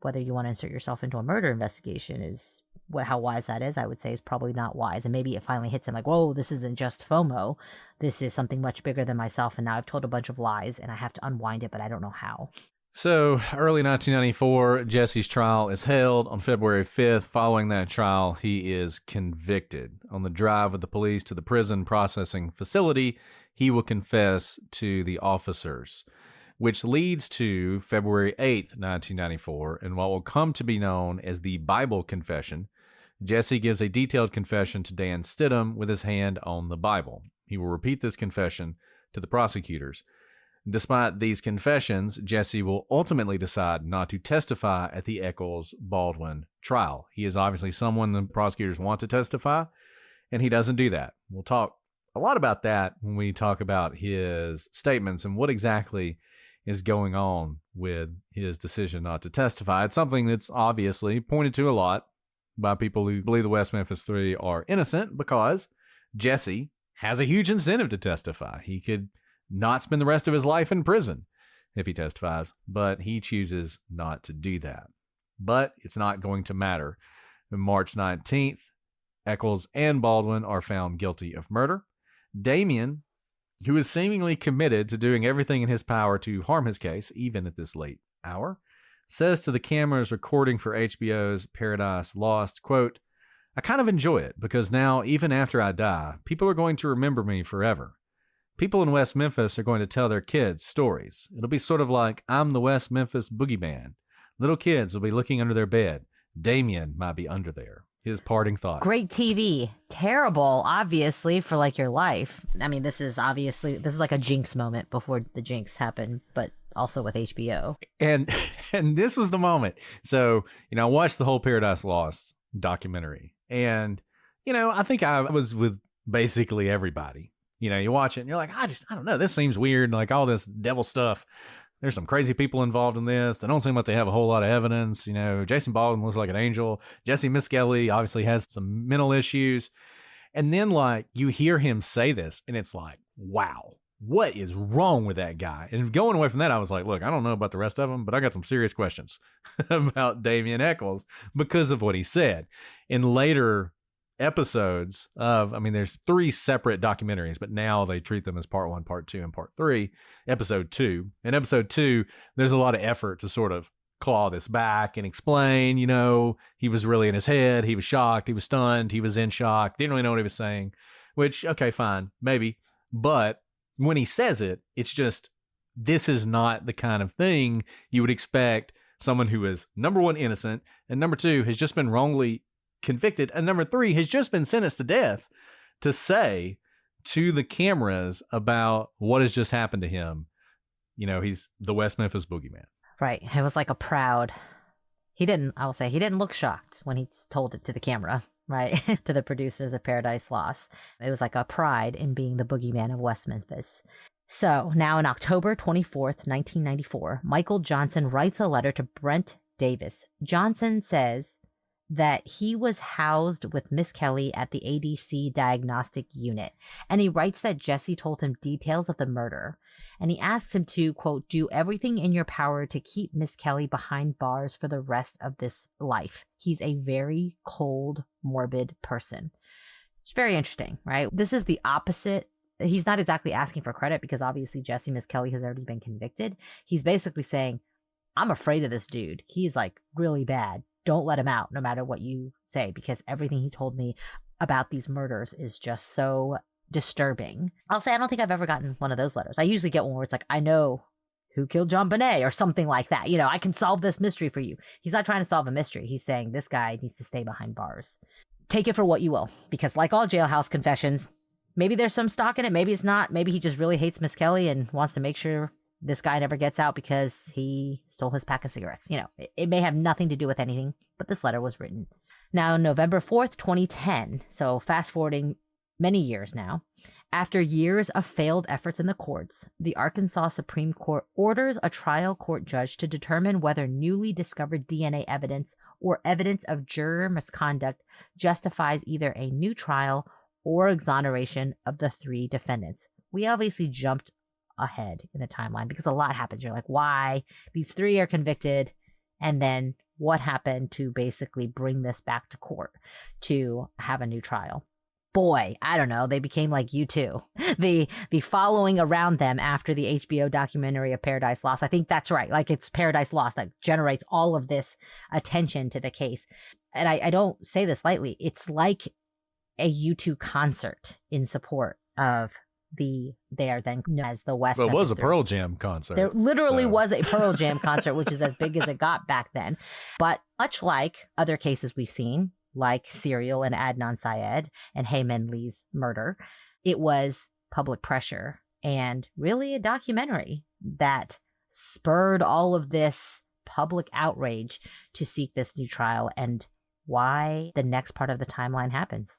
S6: whether you want to insert yourself into a murder investigation is how wise that is, I would say, is probably not wise. And maybe it finally hits him like, whoa, this isn't just FOMO. This is something much bigger than myself. And now I've told a bunch of lies and I have to unwind it, but I don't know how.
S5: So early 1994, Jesse's trial is held on February 5th. Following that trial, he is convicted. On the drive with the police to the prison processing facility, he will confess to the officers, which leads to February 8th, 1994, and what will come to be known as the Bible confession. Jesse gives a detailed confession to Dan Stidham with his hand on the Bible. He will repeat this confession to the prosecutors. Despite these confessions, Jesse will ultimately decide not to testify at the Eccles-Baldwin trial. He is obviously someone the prosecutors want to testify, and he doesn't do that. We'll talk a lot about that when we talk about his statements and what exactly is going on with his decision not to testify. It's something that's obviously pointed to a lot by people who believe the West Memphis Three are innocent because Jesse has a huge incentive to testify. He could not spend the rest of his life in prison if he testifies, but he chooses not to do that. But it's not going to matter. On March 19th, Eccles and Baldwin are found guilty of murder. Damien, who is seemingly committed to doing everything in his power to harm his case, even at this late hour, says to the cameras recording for HBO's Paradise Lost, quote, "I kind of enjoy it because now, even after I die, people are going to remember me forever. People in West Memphis are going to tell their kids stories. It'll be sort of like I'm the West Memphis boogeyman. Little kids will be looking under their bed. Damien might be under there." His parting thoughts.
S6: Great TV. Terrible, obviously, for like your life. I mean, this is like a Jinx moment before the Jinx happened, but also with HBO.
S5: And this was the moment. So, I watched the whole Paradise Lost documentary. And, I think I was with basically everybody. You watch it and you're like, I don't know. This seems weird. Like all this devil stuff. there's some crazy people involved in this. They don't seem like they have a whole lot of evidence. You know, Jason Baldwin looks like an angel. Jesse Miskelly obviously has some mental issues. And then, like, you hear him say this, and it's like, wow, what is wrong with that guy? And going away from that, I was like, look, I don't know about the rest of them, but I got some serious questions about Damien Echols because of what he said. In later episodes of, I mean, there's 3 separate documentaries, but now they treat them as part 1, part 2, and part 3. Episode 2. In episode 2, there's a lot of effort to sort of claw this back and explain, you know, he was really in his head. He was shocked. He was stunned. He was in shock. Didn't really know what he was saying, which, okay, fine, maybe. But when he says it, it's just, this is not the kind of thing you would expect someone who is, number 1, innocent, and number 2, has just been wrongly convicted, and number 3, has just been sentenced to death, to say to the cameras about what has just happened to him. You know, he's the West Memphis boogeyman.
S6: Right. It was like he didn't look shocked when he told it to the camera, right? To the producers of Paradise Lost. It was like a pride in being the boogeyman of West Memphis. So now in October 24th, 1994, Michael Johnson writes a letter to Brent Davis. Johnson says that he was housed with Miss Kelly at the ADC diagnostic unit. And he writes that Jesse told him details of the murder. And he asks him to, quote, do everything in your power to keep Miss Kelly behind bars for the rest of this life. He's a very cold, morbid person. It's very interesting, right? This is the opposite. He's not exactly asking for credit because obviously Jesse Miss Kelly has already been convicted. He's basically saying, I'm afraid of this dude. He's like really bad. Don't let him out no matter what you say, because everything he told me about these murders is just so disturbing. I'll say I don't think I've ever gotten one of those letters. I usually get one where it's like, I know who killed John Bonet or something like that. You know, I can solve this mystery for you. He's not trying to solve a mystery. He's saying this guy needs to stay behind bars. Take it for what you will, because like all jailhouse confessions, maybe there's some stock in it. Maybe it's not. Maybe he just really hates Miss Kelly and wants to make sure this guy never gets out because he stole his pack of cigarettes. You know, it may have nothing to do with anything, but this letter was written. Now, November 4th, 2010, so fast forwarding many years now, after years of failed efforts in the courts, the Arkansas Supreme Court orders a trial court judge to determine whether newly discovered DNA evidence or evidence of juror misconduct justifies either a new trial or exoneration of the 3 defendants. We obviously jumped ahead in the timeline because a lot happens. You're like, why? These 3 are convicted, and then what happened to basically bring this back to court to have a new trial? Boy, I don't know. They became like U2. The following around them after the HBO documentary of Paradise Lost. I think that's right. Like, it's Paradise Lost that generates all of this attention to the case. And I don't say this lightly. It's like a U2 concert in support of they are then known as the West Memphis.
S5: Well, it was a Pearl Jam concert.
S6: There literally was a Pearl Jam concert, which is as big as it got back then. But much like other cases we've seen, like Serial and Adnan Syed and Heyman Lee's murder, it was public pressure and really a documentary that spurred all of this public outrage to seek this new trial and why the next part of the timeline happens.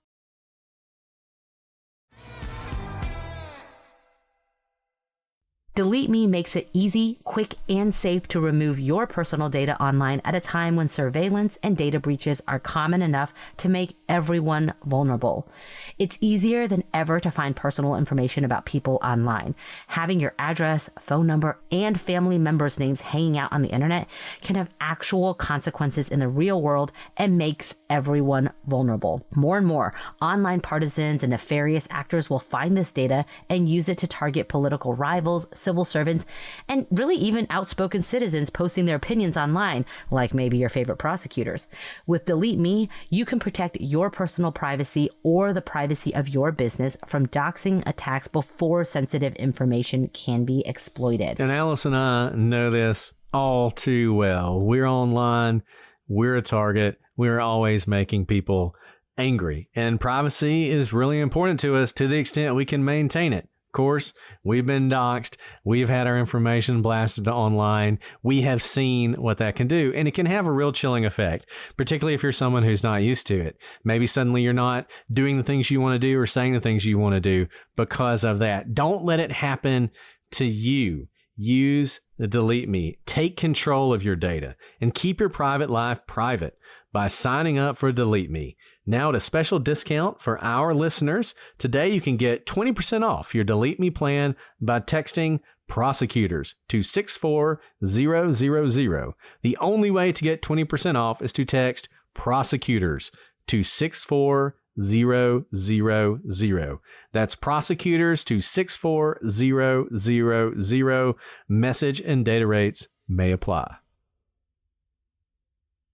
S6: Delete Me makes it easy, quick, and safe to remove your personal data online at a time when surveillance and data breaches are common enough to make everyone vulnerable. It's easier than ever to find personal information about people online. Having your address, phone number, and family members' names hanging out on the internet can have actual consequences in the real world and makes everyone vulnerable. More and more, online partisans and nefarious actors will find this data and use it to target political rivals, civil servants, and really even outspoken citizens posting their opinions online, like maybe your favorite prosecutors. With Delete Me, you can protect your personal privacy or the privacy of your business from doxing attacks before sensitive information can be exploited.
S5: And Alice and I know this all too well. We're online, we're a target, we're always making people angry. And privacy is really important to us to the extent we can maintain it. Of course, we've been doxxed. We've had our information blasted online. We have seen what that can do, and it can have a real chilling effect, particularly if you're someone who's not used to it. Maybe suddenly you're not doing the things you want to do or saying the things you want to do because of that. Don't let it happen to you. use the Delete Me. Take control of your data and keep your private life private by signing up for Delete Me. Now at a special discount for our listeners, today you can get 20% off your Delete Me plan by texting prosecutors to 64000. The only way to get 20% off is to text prosecutors to 64000. That's prosecutors to 64000. Message and data rates may apply.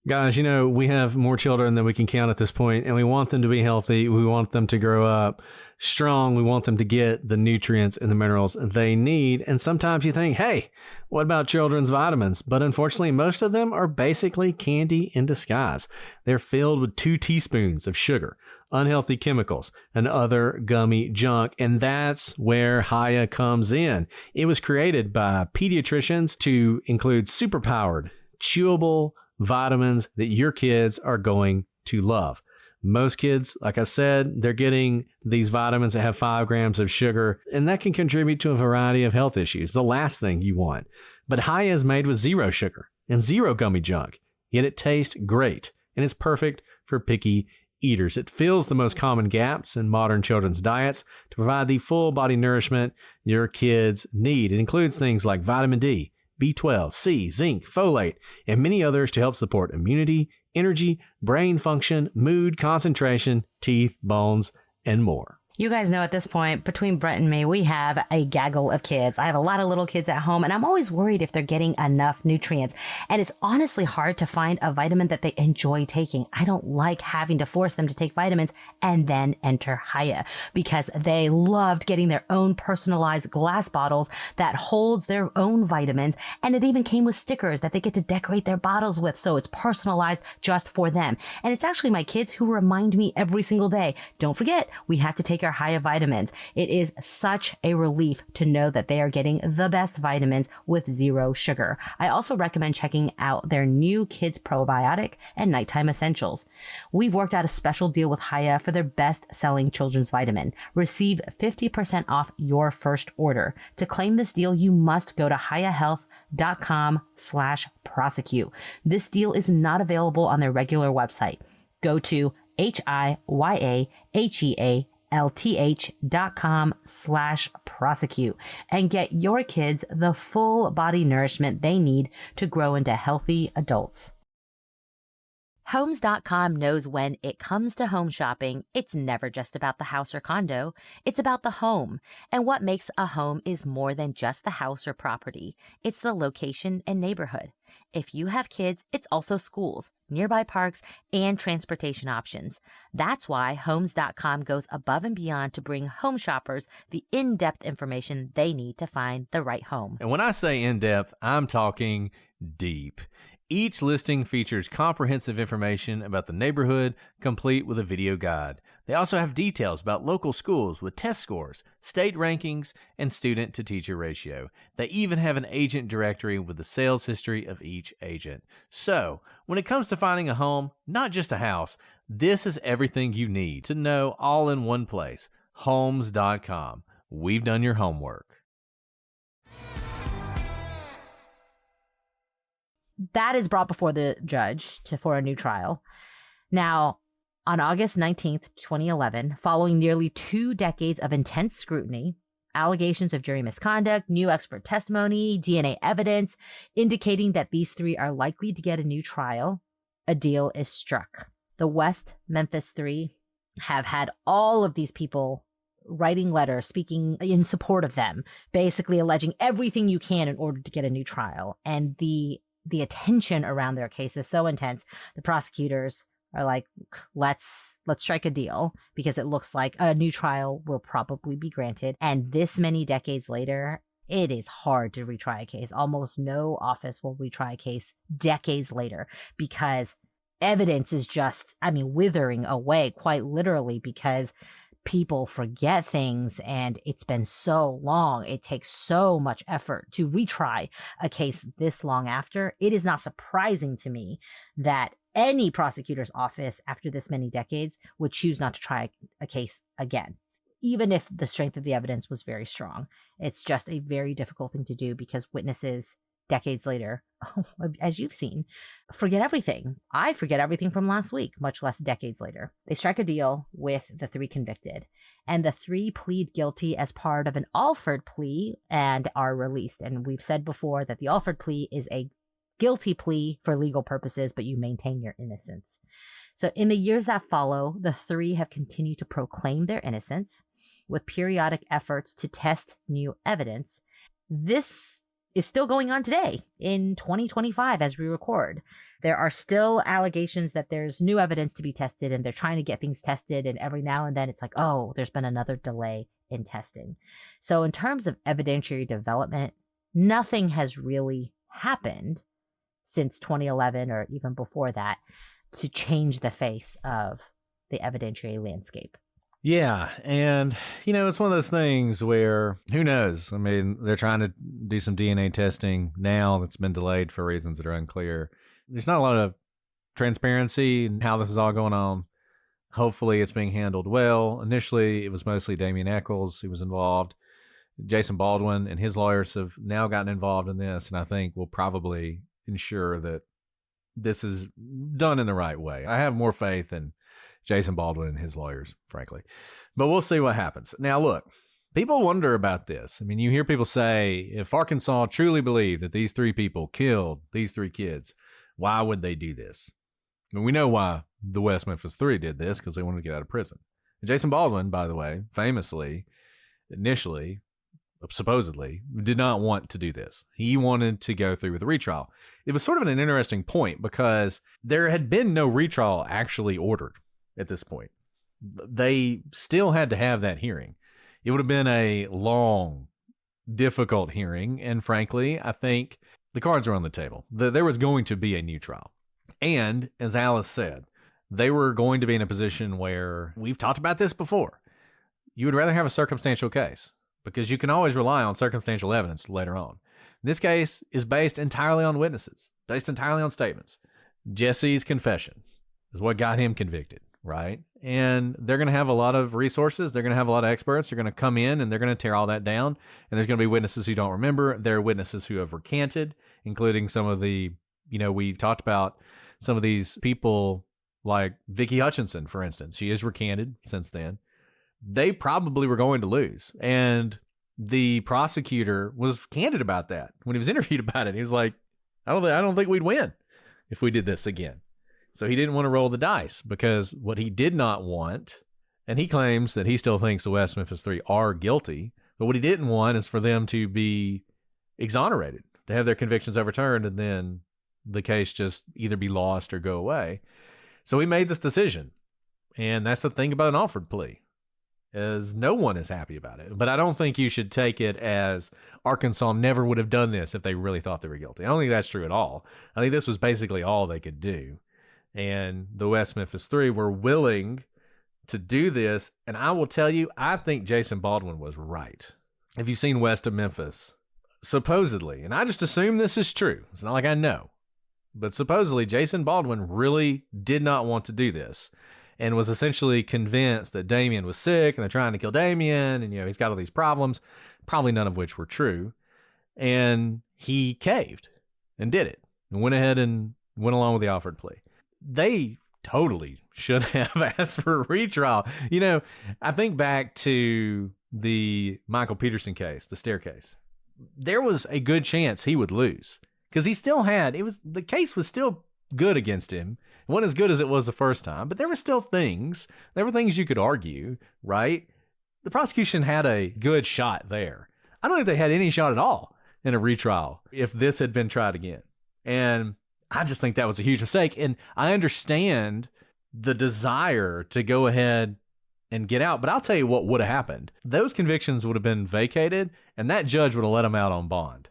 S5: Guys, we have more children than we can count at this point, and we want them to be healthy. We want them to grow up strong. We want them to get the nutrients and the minerals they need. And sometimes you think, hey, what about children's vitamins? But unfortunately, most of them are basically candy in disguise. They're filled with 2 teaspoons of sugar, unhealthy chemicals, and other gummy junk. And that's where Hiya comes in. It was created by pediatricians to include superpowered, chewable vitamins that your kids are going to love. Most kids, like I said, they're getting these vitamins that have 5 grams of sugar, and that can contribute to a variety of health issues. The last thing you want. But Hiya is made with 0 sugar and 0 gummy junk, yet it tastes great and is perfect for picky eaters. It fills the most common gaps in modern children's diets to provide the full body nourishment your kids need. It includes things like vitamin D, B12, C, zinc, folate, and many others to help support immunity, energy, brain function, mood, concentration, teeth, bones, and more.
S6: You guys know at this point, between Brett and me, we have a gaggle of kids. I have a lot of little kids at home, and I'm always worried if they're getting enough nutrients. And it's honestly hard to find a vitamin that they enjoy taking. I don't like having to force them to take vitamins and then enter Hiya, because they loved getting their own personalized glass bottles that holds their own vitamins. And it even came with stickers that they get to decorate their bottles with. So it's personalized just for them. And it's actually my kids who remind me every single day, don't forget, we have to take our Hiya vitamins. It is such a relief to know that they are getting the best vitamins with 0 sugar. I also recommend checking out their new Kids Probiotic and Nighttime Essentials. We've worked out a special deal with Hiya for their best-selling children's vitamin. Receive 50% off your first order. To claim this deal, you must go to hiyahealth.com/prosecute. This deal is not available on their regular website. Go to hiyahealth.com/prosecute and get your kids the full body nourishment they need to grow into healthy adults. Homes.com knows when it comes to home shopping, it's never just about the house or condo. It's about the home. And what makes a home is more than just the house or property. It's the location and neighborhood. If you have kids, it's also schools, nearby parks, and transportation options. That's why Homes.com goes above and beyond to bring home shoppers the in-depth information they need to find the right home.
S5: And when I say in-depth, I'm talking deep. Each listing features comprehensive information about the neighborhood, complete with a video guide. They also have details about local schools with test scores, state rankings, and student-to-teacher ratio. They even have an agent directory with the sales history of each agent. So, when it comes to finding a home, not just a house, this is everything you need to know all in one place. Homes.com. We've done your homework.
S6: That is brought before the judge for a new trial. Now, on August 19th, 2011, following nearly 2 decades of intense scrutiny, allegations of jury misconduct, new expert testimony, DNA evidence, indicating that these 3 are likely to get a new trial, a deal is struck. The West Memphis 3 have had all of these people writing letters, speaking in support of them, basically alleging everything you can in order to get a new trial. And the attention around their case is so intense. The prosecutors are like, let's strike a deal, because it looks like a new trial will probably be granted. And this many decades later, it is hard to retry a case. Almost no office will retry a case decades later, because evidence is just, withering away, quite literally, because people forget things, and it's been so long. It takes so much effort to retry a case this long after. It is not surprising to me that any prosecutor's office after this many decades would choose not to try a case again. even if the strength of the evidence was very strong. It's just a very difficult thing to do because witnesses decades later, as you've seen, forget everything. I forget everything from last week, much less decades later. They strike a deal with the 3 convicted, and the 3 plead guilty as part of an Alford plea and are released. And we've said before that the Alford plea is a guilty plea for legal purposes, but you maintain your innocence. So in the years that follow, the 3 have continued to proclaim their innocence with periodic efforts to test new evidence. This is still going on today in 2025 as we record. There are still allegations that there's new evidence to be tested and they're trying to get things tested. And every now and then it's like, oh, there's been another delay in testing. So in terms of evidentiary development, nothing has really happened since 2011 or even before that to change the face of the evidentiary landscape.
S5: Yeah, and, it's one of those things where, who knows? I mean, they're trying to do some DNA testing now that's been delayed for reasons that are unclear. There's not a lot of transparency in how this is all going on. Hopefully it's being handled well. Initially, it was mostly Damien Eccles who was involved. Jason Baldwin and his lawyers have now gotten involved in this, and I think will probably ensure that this is done in the right way. I have more faith in Jason Baldwin and his lawyers, frankly. But we'll see what happens. Now, look, people wonder about this. I mean, you hear people say, if Arkansas truly believed that these 3 people killed these 3 kids, why would they do this? I mean, we know why the West Memphis 3 did this, because they wanted to get out of prison. And Jason Baldwin, by the way, famously, initially, supposedly, did not want to do this. He wanted to go through with a retrial. It was sort of an interesting point because there had been no retrial actually ordered at this point. They still had to have that hearing. It would have been a long, difficult hearing, and frankly, I think the cards are on the table. There was going to be a new trial. And, as Alice said, they were going to be in a position where, we've talked about this before, you would rather have a circumstantial case, because you can always rely on circumstantial evidence later on. This case is based entirely on witnesses, based entirely on statements. Jesse's confession is what got him convicted, right? And they're going to have a lot of resources. They're going to have a lot of experts. They're going to come in and they're going to tear all that down. And there's going to be witnesses who don't remember. There are witnesses who have recanted, including some of the, we talked about some of these people like Vicky Hutchinson, for instance. She is recanted since then. They probably were going to lose. And the prosecutor was candid about that. When he was interviewed about it, he was like, I don't think we'd win if we did this again. So he didn't want to roll the dice, because what he did not want, and he claims that he still thinks the West Memphis 3 are guilty, but what he didn't want is for them to be exonerated, to have their convictions overturned, and then the case just either be lost or go away. So he made this decision. And that's the thing about an Alford plea, is no one is happy about it. But I don't think you should take it as Arkansas never would have done this if they really thought they were guilty. I don't think that's true at all. I think this was basically all they could do. And the West Memphis 3 were willing to do this. And I will tell you, I think Jason Baldwin was right. If you've seen West of Memphis, supposedly, and I just assume this is true, it's not like I know, but supposedly Jason Baldwin really did not want to do this and was essentially convinced that Damien was sick and they're trying to kill Damien, and he's got all these problems, probably none of which were true. And he caved and did it and went ahead and went along with the Alford plea. They totally should have asked for a retrial. I think back to the Michael Peterson case, the staircase. There was a good chance he would lose because he still had, the case was still good against him. It wasn't as good as it was the first time, but there were still things. There were things you could argue, right? The prosecution had a good shot there. I don't think they had any shot at all in a retrial if this had been tried again. And I just think that was a huge mistake. And I understand the desire to go ahead and get out, but I'll tell you what would have happened. Those convictions would have been vacated, and that judge would have let them out on bond.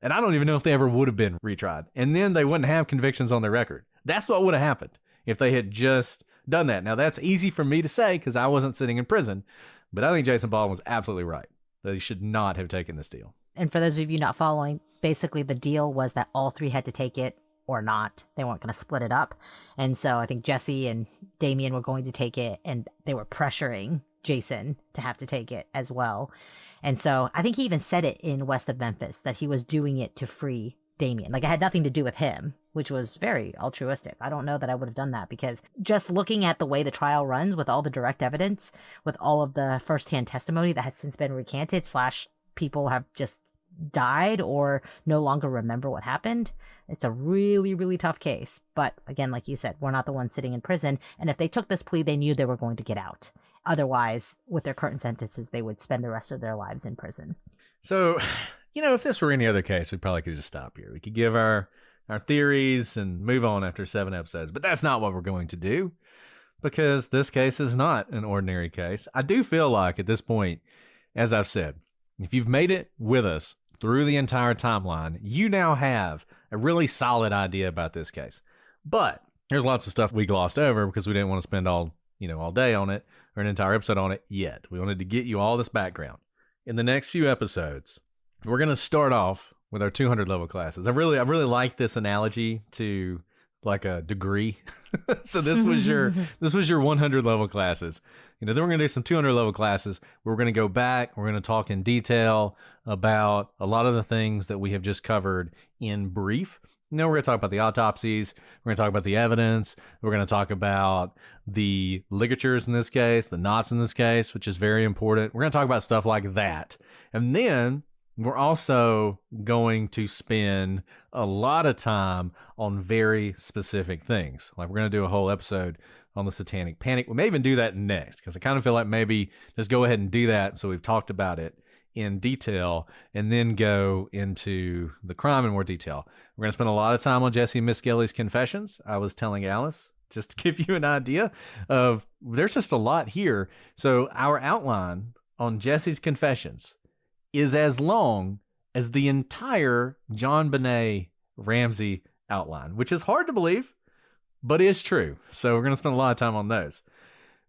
S5: And I don't even know if they ever would have been retried. And then they wouldn't have convictions on their record. That's what would have happened if they had just done that. Now, that's easy for me to say because I wasn't sitting in prison, but I think Jason Baldwin was absolutely right. They should not have taken this deal.
S6: And for those of you not following, basically the deal was that all three had to take it or not. They weren't going to split it up. And so I think Jesse and Damien were going to take it, and they were pressuring Jason to have to take it as well. And so I think he even said it in West of Memphis that he was doing it to free Damien. Like, it had nothing to do with him, which was very altruistic. I don't know that I would have done that, because just looking at the way the trial runs with all the direct evidence, with all of the firsthand testimony that has since been recanted / people have just died or no longer remember what happened, it's a really, really tough case. But again, like you said, we're not the ones sitting in prison. And if they took this plea, they knew they were going to get out. Otherwise, with their current sentences, they would spend the rest of their lives in prison.
S5: So, if this were any other case, we probably could just stop here. We could give our theories and move on after 7 episodes. But that's not what we're going to do, because this case is not an ordinary case. I do feel like at this point, as I've said, if you've made it with us through the entire timeline, you now have a really solid idea about this case. But there's lots of stuff we glossed over because we didn't want to spend all day on it, or an entire episode on it yet. We wanted to get you all this background. In the next few episodes, we're going to start off with our 200 level classes. I really like this analogy to like a degree. So this was your 100 level classes. Then we're going to do some 200 level classes. We're going to go back. We're going to talk in detail about a lot of the things that we have just covered in brief. We're going to talk about the autopsies. We're going to talk about the evidence. We're going to talk about the ligatures in this case, the knots in this case, which is very important. We're going to talk about stuff like that. And then we're also going to spend a lot of time on very specific things. Like, we're going to do a whole episode on the Satanic Panic. We may even do that next, because I kind of feel like maybe just go ahead and do that. So we've talked about it in detail, and then go into the crime in more detail. We're going to spend a lot of time on Jesse Misskelley's confessions. I was telling Alice, just to give you an idea of, there's just a lot here. So our outline on Jesse's confessions is as long as the entire John Benet Ramsey outline, which is hard to believe, but is true. So we're going to spend a lot of time on those.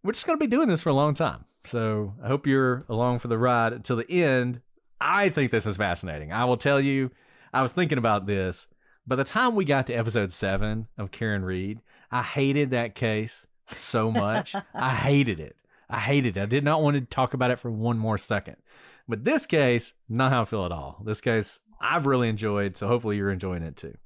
S5: We're just going to be doing this for a long time. So I hope you're along for the ride until the end. I think this is fascinating. I will tell you, I was thinking about this. By the time we got to episode 7 of Karen Reed, I hated that case so much. I hated it. I did not want to talk about it for one more second. But this case, not how I feel at all. This case, I've really enjoyed, so hopefully you're enjoying it too.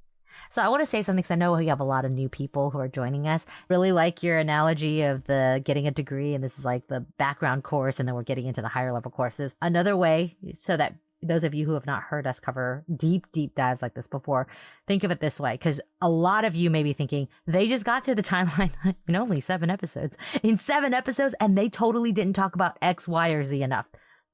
S6: So I want to say something, because I know we have a lot of new people who are joining us. Really like your analogy of the getting a degree, and this is like the background course, and then we're getting into the higher level courses. Another way, so that those of you who have not heard us cover deep dives like this before, think of it this way, because a lot of you may be thinking, they just got through the timeline in only 7 episodes. In 7 episodes, and they totally didn't talk about X, Y, or Z enough.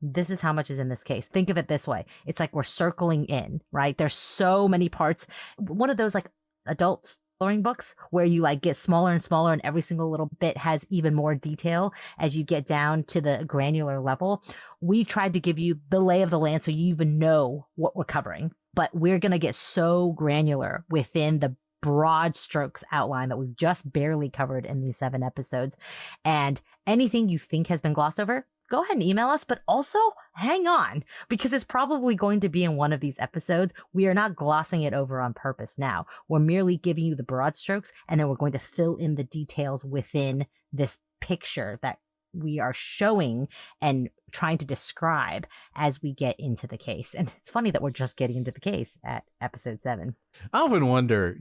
S6: This is how much is in this case. Think of it this way. It's like we're circling in, right? There's so many parts. One of those like adult coloring books where you like get smaller and smaller, and every single little bit has even more detail as you get down to the granular level. We've tried to give you the lay of the land so you even know what we're covering, but we're going to get so granular within the broad strokes outline that we've just barely covered in these 7 episodes. And anything you think has been glossed over, go ahead and email us, but also hang on, because it's probably going to be in one of these episodes. We are not glossing it over on purpose now. We're merely giving you the broad strokes, and then we're going to fill in the details within this picture that we are showing and trying to describe as we get into the case. And it's funny that we're just getting into the case at episode 7.
S5: I often wonder,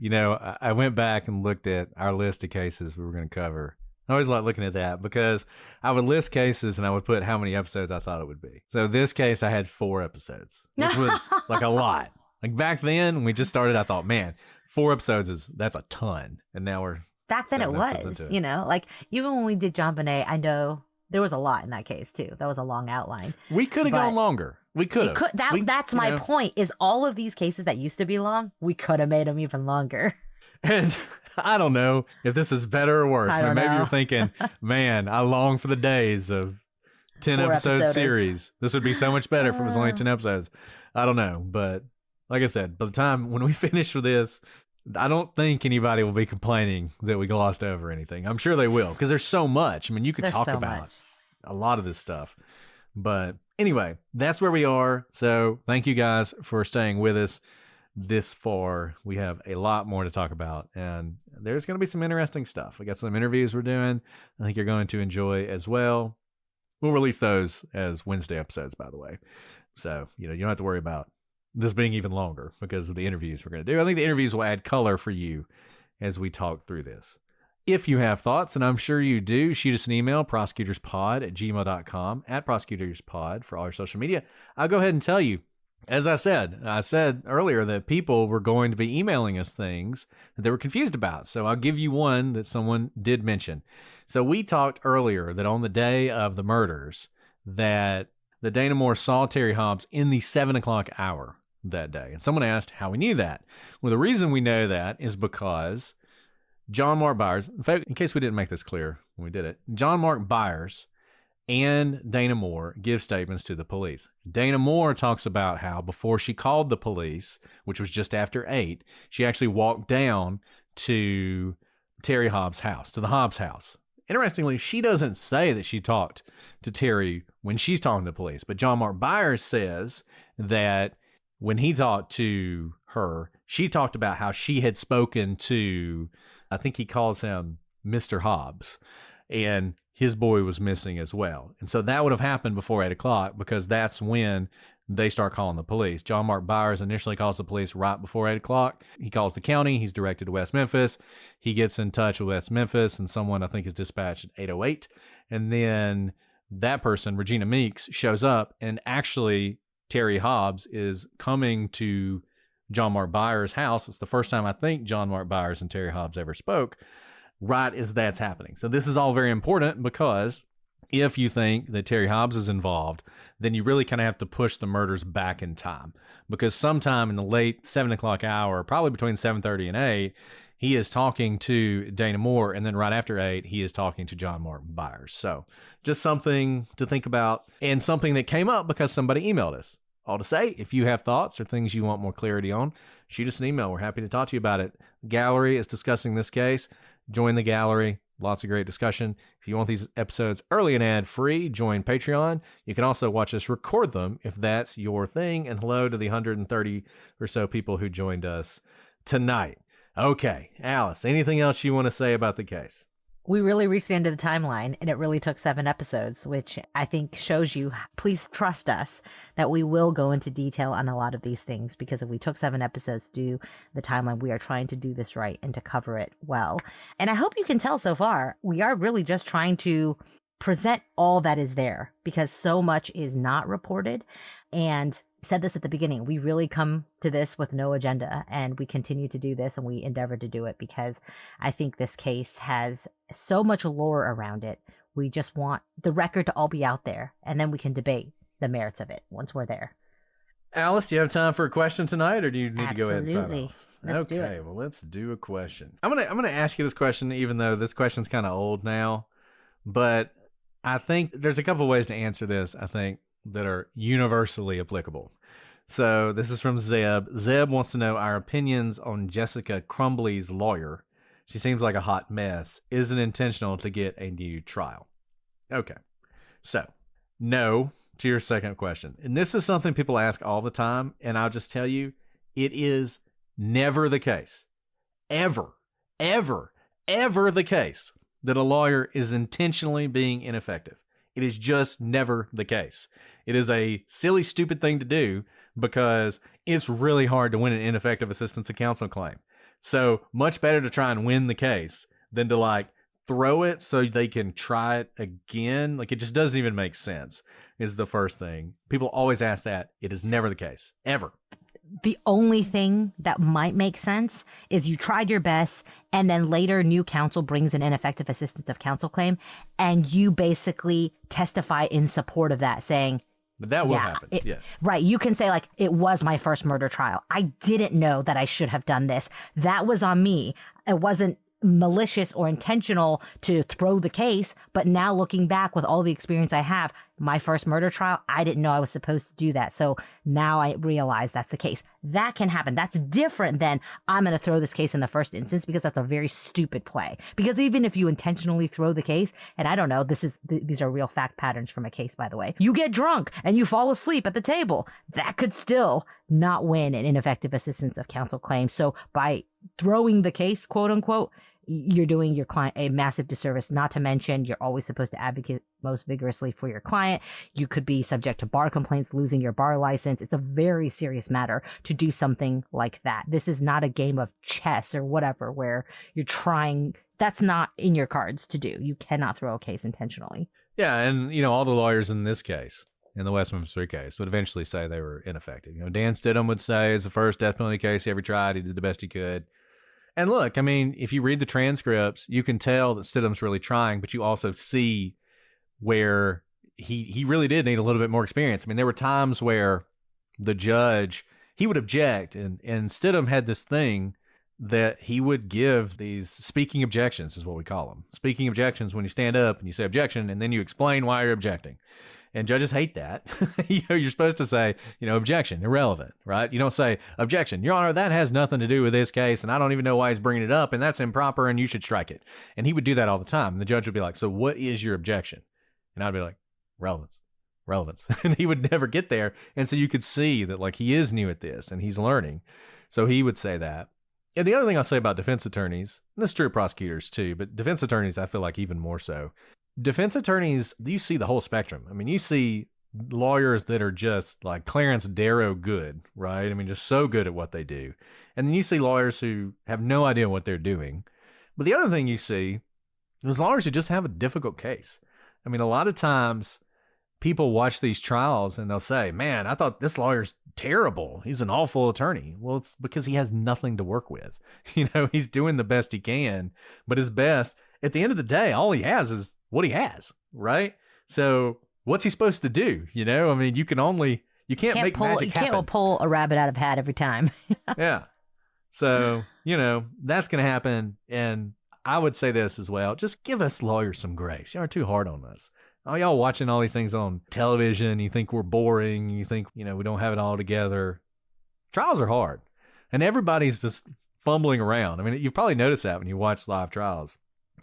S5: I went back and looked at our list of cases we were going to cover. I always like looking at that, because I would list cases and I would put how many episodes I thought it would be. So this case, I had 4 episodes, which was like a lot. Like back then when we just started, I thought, man, 4 episodes that's a ton. And now we're
S6: back then it was, like even when we did John Bonet, I know there was a lot in that case too. That was a long outline.
S5: We could have gone longer. We could have.
S6: That's my point, is all of these cases that used to be long, we could have made them even longer.
S5: And I don't know if this is better or worse. Maybe you're thinking, man, I long for the days of 10 episode series. This would be so much better if it was only 10 episodes. I don't know. But like I said, by the time when we finish with this, I don't think anybody will be complaining that we glossed over anything. I'm sure they will, because there's so much. I mean, you could talk about a lot of this stuff. But anyway, that's where we are. So thank you guys for staying with us this far. We have a lot more to talk about, and there's going to be some interesting stuff. We got some interviews we're doing. I think you're going to enjoy as well. We'll release those as Wednesday episodes, by the way. So, you don't have to worry about this being even longer because of the interviews we're going to do. I think the interviews will add color for you as we talk through this. If you have thoughts, and I'm sure you do, shoot us an email, prosecutorspod@gmail.com, @prosecutorspod for all your social media. I'll go ahead and tell you, as I said earlier that people were going to be emailing us things that they were confused about. So I'll give you one that someone did mention. So we talked earlier that on the day of the murders that the Dana Moore saw Terry Hobbs in the 7 o'clock hour that day. And someone asked how we knew that. Well, the reason we know that is because John Mark Byers, in fact, in case we didn't make this clear when we did it, John Mark Byers and Dana Moore give statements to the police. Dana Moore talks about how before she called the police, which was just after 8, she actually walked down to Terry Hobbs' house, to the Hobbs house. Interestingly, she doesn't say that she talked to Terry when she's talking to police, but John Mark Byers says that when he talked to her, she talked about how she had spoken to, I think he calls him Mr. Hobbs, and his boy was missing as well. And so that would have happened before 8 o'clock because that's when they start calling the police. John Mark Byers initially calls the police right before 8 o'clock. He calls the county. He's directed to West Memphis. He gets in touch with West Memphis, and someone I think is dispatched at 8:08. And then that person, Regina Meeks, shows up, and actually Terry Hobbs is coming to John Mark Byers' house. It's the first time I think John Mark Byers and Terry Hobbs ever spoke, right as that's happening. So this is all very important because if you think that Terry Hobbs is involved, then you really kind of have to push the murders back in time, because sometime in the late 7 o'clock hour, probably between 7:30 and 8, he is talking to Dana Moore, and then right after 8, he is talking to John Mark Byers. So just something to think about, and something that came up because somebody emailed us. All to say, if you have thoughts or things you want more clarity on, shoot us an email. We're happy to talk to you about it. The gallery is discussing this case. Join the gallery. Lots of great discussion. If you want these episodes early and ad-free, join Patreon. You can also watch us record them if that's your thing. And hello to the 130 or so people who joined us tonight. Okay, Alice, anything else you want to say about the case?
S6: We really reached the end of the timeline, and it really took 7 episodes, which I think shows you, please trust us, that we will go into detail on a lot of these things, because if we took 7 episodes to do the timeline, we are trying to do this right and to cover it well. And I hope you can tell so far, we are really just trying to present all that is there, because so much is not reported. And said this at the beginning, we really come to this with no agenda, and we continue to do this, and we endeavor to do it because I think this case has so much lore around it. We just want the record to all be out there, and then we can debate the merits of it once we're there.
S5: Alice, do you have time for a question tonight, or do you need to go ahead and sign
S6: Absolutely.
S5: off?
S6: Let's do
S5: Okay,
S6: it.
S5: well, let's do a question. I'm gonna ask you this question, even though this question's kind of old now, but I think there's a couple of ways to answer this, I think, that are universally applicable. So this is from Zeb. Zeb wants to know our opinions on Jessica Crumbly's lawyer. She seems like a hot mess. Is it intentional to get a new trial? Okay. So, no to your second question. And this is something people ask all the time, and I'll just tell you, it is never the case. Ever the case that a lawyer is intentionally being ineffective. It is just never the case. It is a silly, stupid thing to do because it's really hard to win an ineffective assistance of counsel claim. So much better to try and win the case than to throw it so they can try it again. It just doesn't even make sense is the first thing. People always ask that. It is never the case, ever.
S6: The only thing that might make sense is you tried your best, and then later new counsel brings an ineffective assistance of counsel claim, and you basically testify in support of that, saying,
S5: But that will happen, yes.
S6: Right. You can say, it was my first murder trial. I didn't know that I should have done this. That was on me. It wasn't malicious or intentional to throw the case, but now looking back with all the experience I have, my first murder trial, I didn't know I was supposed to do that. So now I realize that's the case. That can happen. That's different than I'm going to throw this case in the first instance, because that's a very stupid play. Because even if you intentionally throw the case, and I don't know, these are real fact patterns from a case, by the way, you get drunk and you fall asleep at the table, that could still not win an ineffective assistance of counsel claim. So by throwing the case, quote unquote, you're doing your client a massive disservice. Not to mention, you're always supposed to advocate most vigorously for your client. You could be subject to bar complaints, losing your bar license. It's a very serious matter to do something like that. This is not a game of chess or whatever where you're trying. That's not in your cards to do. You cannot throw a case intentionally.
S5: Yeah, and all the lawyers in this case, in the West Memphis 3 case, would eventually say they were ineffective. Dan Stidham would say it's the first death penalty case he ever tried. He did the best he could. And look, I mean, if you read the transcripts, you can tell that Stidham's really trying, but you also see where he really did need a little bit more experience. I mean, there were times where the judge, he would object, and Stidham had this thing that he would give these speaking objections, is what we call them. Speaking objections, when you stand up and you say objection, and then you explain why you're objecting. And judges hate that. You're supposed to say, objection, irrelevant, right? You don't say, objection, Your Honor, that has nothing to do with this case, and I don't even know why he's bringing it up, and that's improper, and you should strike it. And he would do that all the time. And the judge would be like, so what is your objection? And I'd be like, relevance. And he would never get there. And so you could see that, like, he is new at this, and he's learning. So he would say that. And the other thing I'll say about defense attorneys, and this is true of prosecutors too, but defense attorneys, I feel like even more so. Defense attorneys, you see the whole spectrum. I mean, you see lawyers that are just like Clarence Darrow good, right? I mean, just so good at what they do. And then you see lawyers who have no idea what they're doing. But the other thing you see is lawyers who just have a difficult case. I mean, a lot of times people watch these trials and they'll say, man, I thought this lawyer's terrible. He's an awful attorney. Well, it's because he has nothing to work with. He's doing the best he can, but his best, at the end of the day, all he has is what he has, right? So what's he supposed to do? I mean, you can't make magic happen.
S6: You can't pull a rabbit out of a hat every time.
S5: Yeah. So, that's going to happen. And I would say this as well. Just give us lawyers some grace. You aren't too hard on us. Oh, y'all watching all these things on television, you think we're boring, you think, we don't have it all together. Trials are hard. And everybody's just fumbling around. I mean, you've probably noticed that when you watch live trials.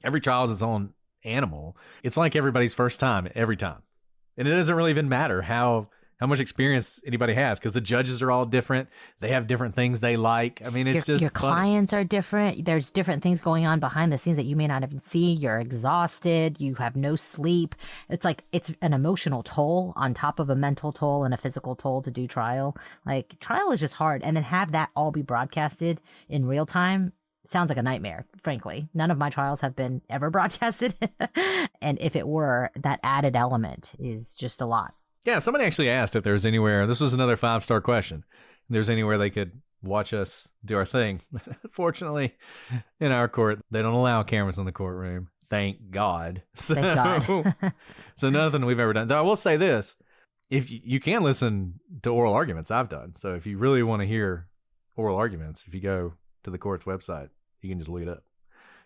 S5: Every trial is its own animal. It's like everybody's first time every time. And it doesn't really even matter how much experience anybody has, because the judges are all different. They have different things they like. I mean, it's
S6: your
S5: funny.
S6: Clients are different. There's different things going on behind the scenes that you may not even see. You're exhausted. You have no sleep. It's like it's an emotional toll on top of a mental toll and a physical toll to do trial. Like, trial is just hard. And then have that all be broadcasted in real time sounds like a nightmare, frankly. None of my trials have been ever broadcasted. And if it were, that added element is just a lot.
S5: Yeah, somebody actually asked if there was anywhere, this was another 5-star question, if there's anywhere they could watch us do our thing. Fortunately, in our court, they don't allow cameras in the courtroom. Thank God.
S6: Thank God.
S5: So nothing we've ever done. Though I will say this, if you can listen to oral arguments I've done. So if you really want to hear oral arguments, if you go to the court's website, you can just look it up.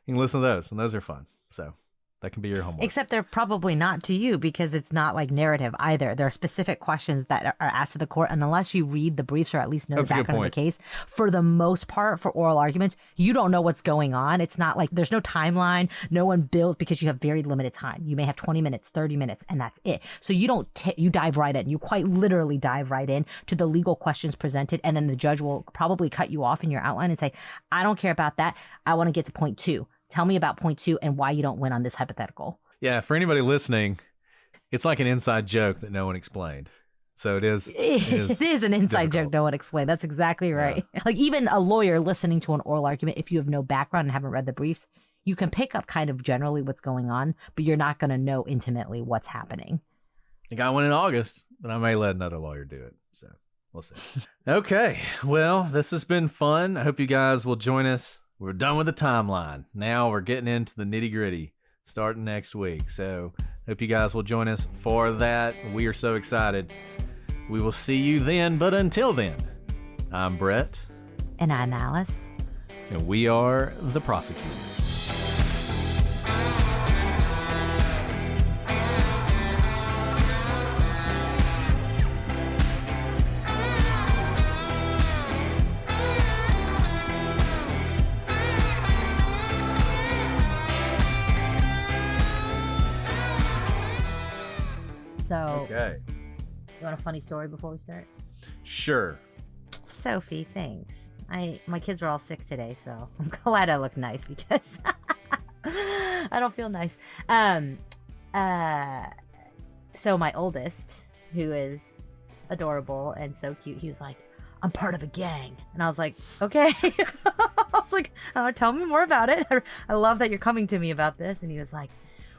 S5: You can listen to those, and those are fun. So that can be your homework.
S6: Except they're probably not to you, because it's not like narrative either. There are specific questions that are asked to the court, and unless you read the briefs or at least know the background of the case, for the most part, for oral arguments, you don't know what's going on. It's not like there's no timeline. No one builds, because you have very limited time. You may have 20 minutes, 30 minutes, and that's it. So you don't you dive right in. You quite literally dive right in to the legal questions presented, and then the judge will probably cut you off in your outline and say, I don't care about that. I want to get to point 2. Tell me about point 2 and why you don't win on this hypothetical.
S5: Yeah, for anybody listening, it's like an inside joke that no one explained. So it is
S6: an inside joke no one explained. That's exactly right. Yeah. Like, even a lawyer listening to an oral argument, if you have no background and haven't read the briefs, you can pick up kind of generally what's going on, but you're not going to know intimately what's happening.
S5: I got one in August, but I may let another lawyer do it. So we'll see. Okay, well, this has been fun. I hope you guys will join us. We're done with the timeline. Now we're getting into the nitty gritty starting next week. So hope you guys will join us for that. We are so excited. We will see you then. But until then, I'm Brett.
S6: And I'm Alice.
S5: And we are the prosecutors.
S6: So,
S5: okay.
S6: You want a funny story before we start?
S5: Sure.
S6: Sophie, thanks. My kids were all sick today, so I'm glad I look nice because I don't feel nice. So my oldest, who is adorable and so cute, he was like, I'm part of a gang. And I was like, okay. I was like, oh, tell me more about it. I love that you're coming to me about this. And he was like,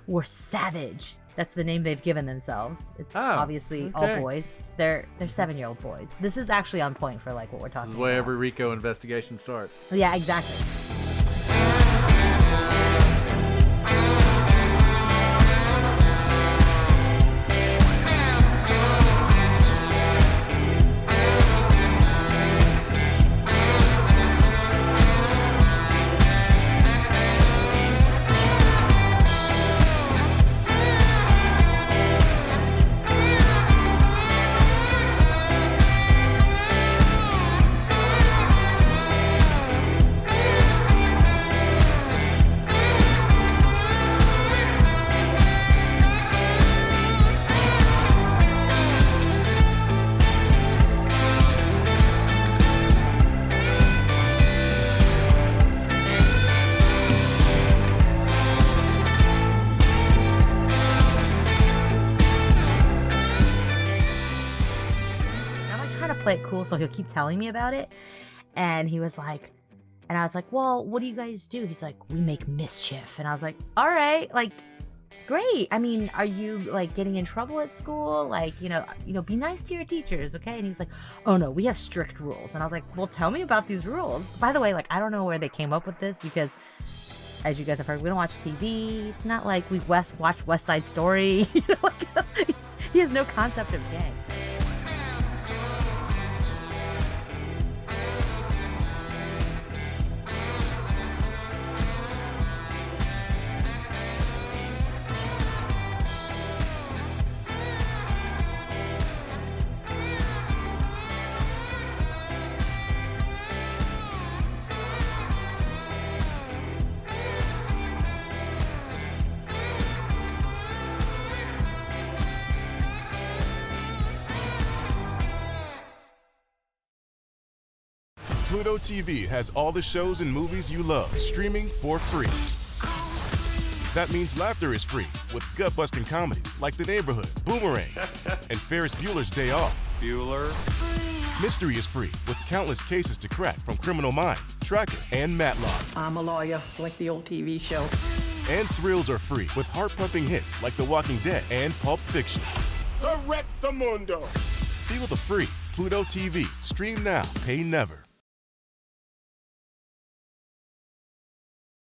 S6: we're Savage. That's the name they've given themselves. It's obviously all boys. They're 7-year-old boys. This is actually on point for like what we're talking about.
S5: This is where every RICO investigation starts.
S6: Yeah, exactly. It cool, so he'll keep telling me about it. And he was like, and I was like, well, what do you guys do? He's like, we make mischief. And I was like, all right, like, great. I mean, are you like getting in trouble at school? Like, you know, be nice to your teachers, okay? And he was like, oh no, we have strict rules. And I was like, well, tell me about these rules. By the way, like, I don't know where they came up with this because, as you guys have heard, we don't watch TV. It's not like we watch West Side Story. You know, like, he has no concept of gangs.
S7: Pluto TV has all the shows and movies you love streaming for free. That means laughter is free with gut-busting comedies like The Neighborhood, Boomerang, and Ferris Bueller's Day Off.
S8: Bueller.
S7: Mystery is free with countless cases to crack from Criminal Minds, Tracker, and Matlock.
S9: I'm a lawyer, like the old TV show.
S7: And thrills are free with heart-pumping hits like The Walking Dead and Pulp Fiction.
S2: Correct the mundo.
S7: Feel the free Pluto TV. Stream now, pay never.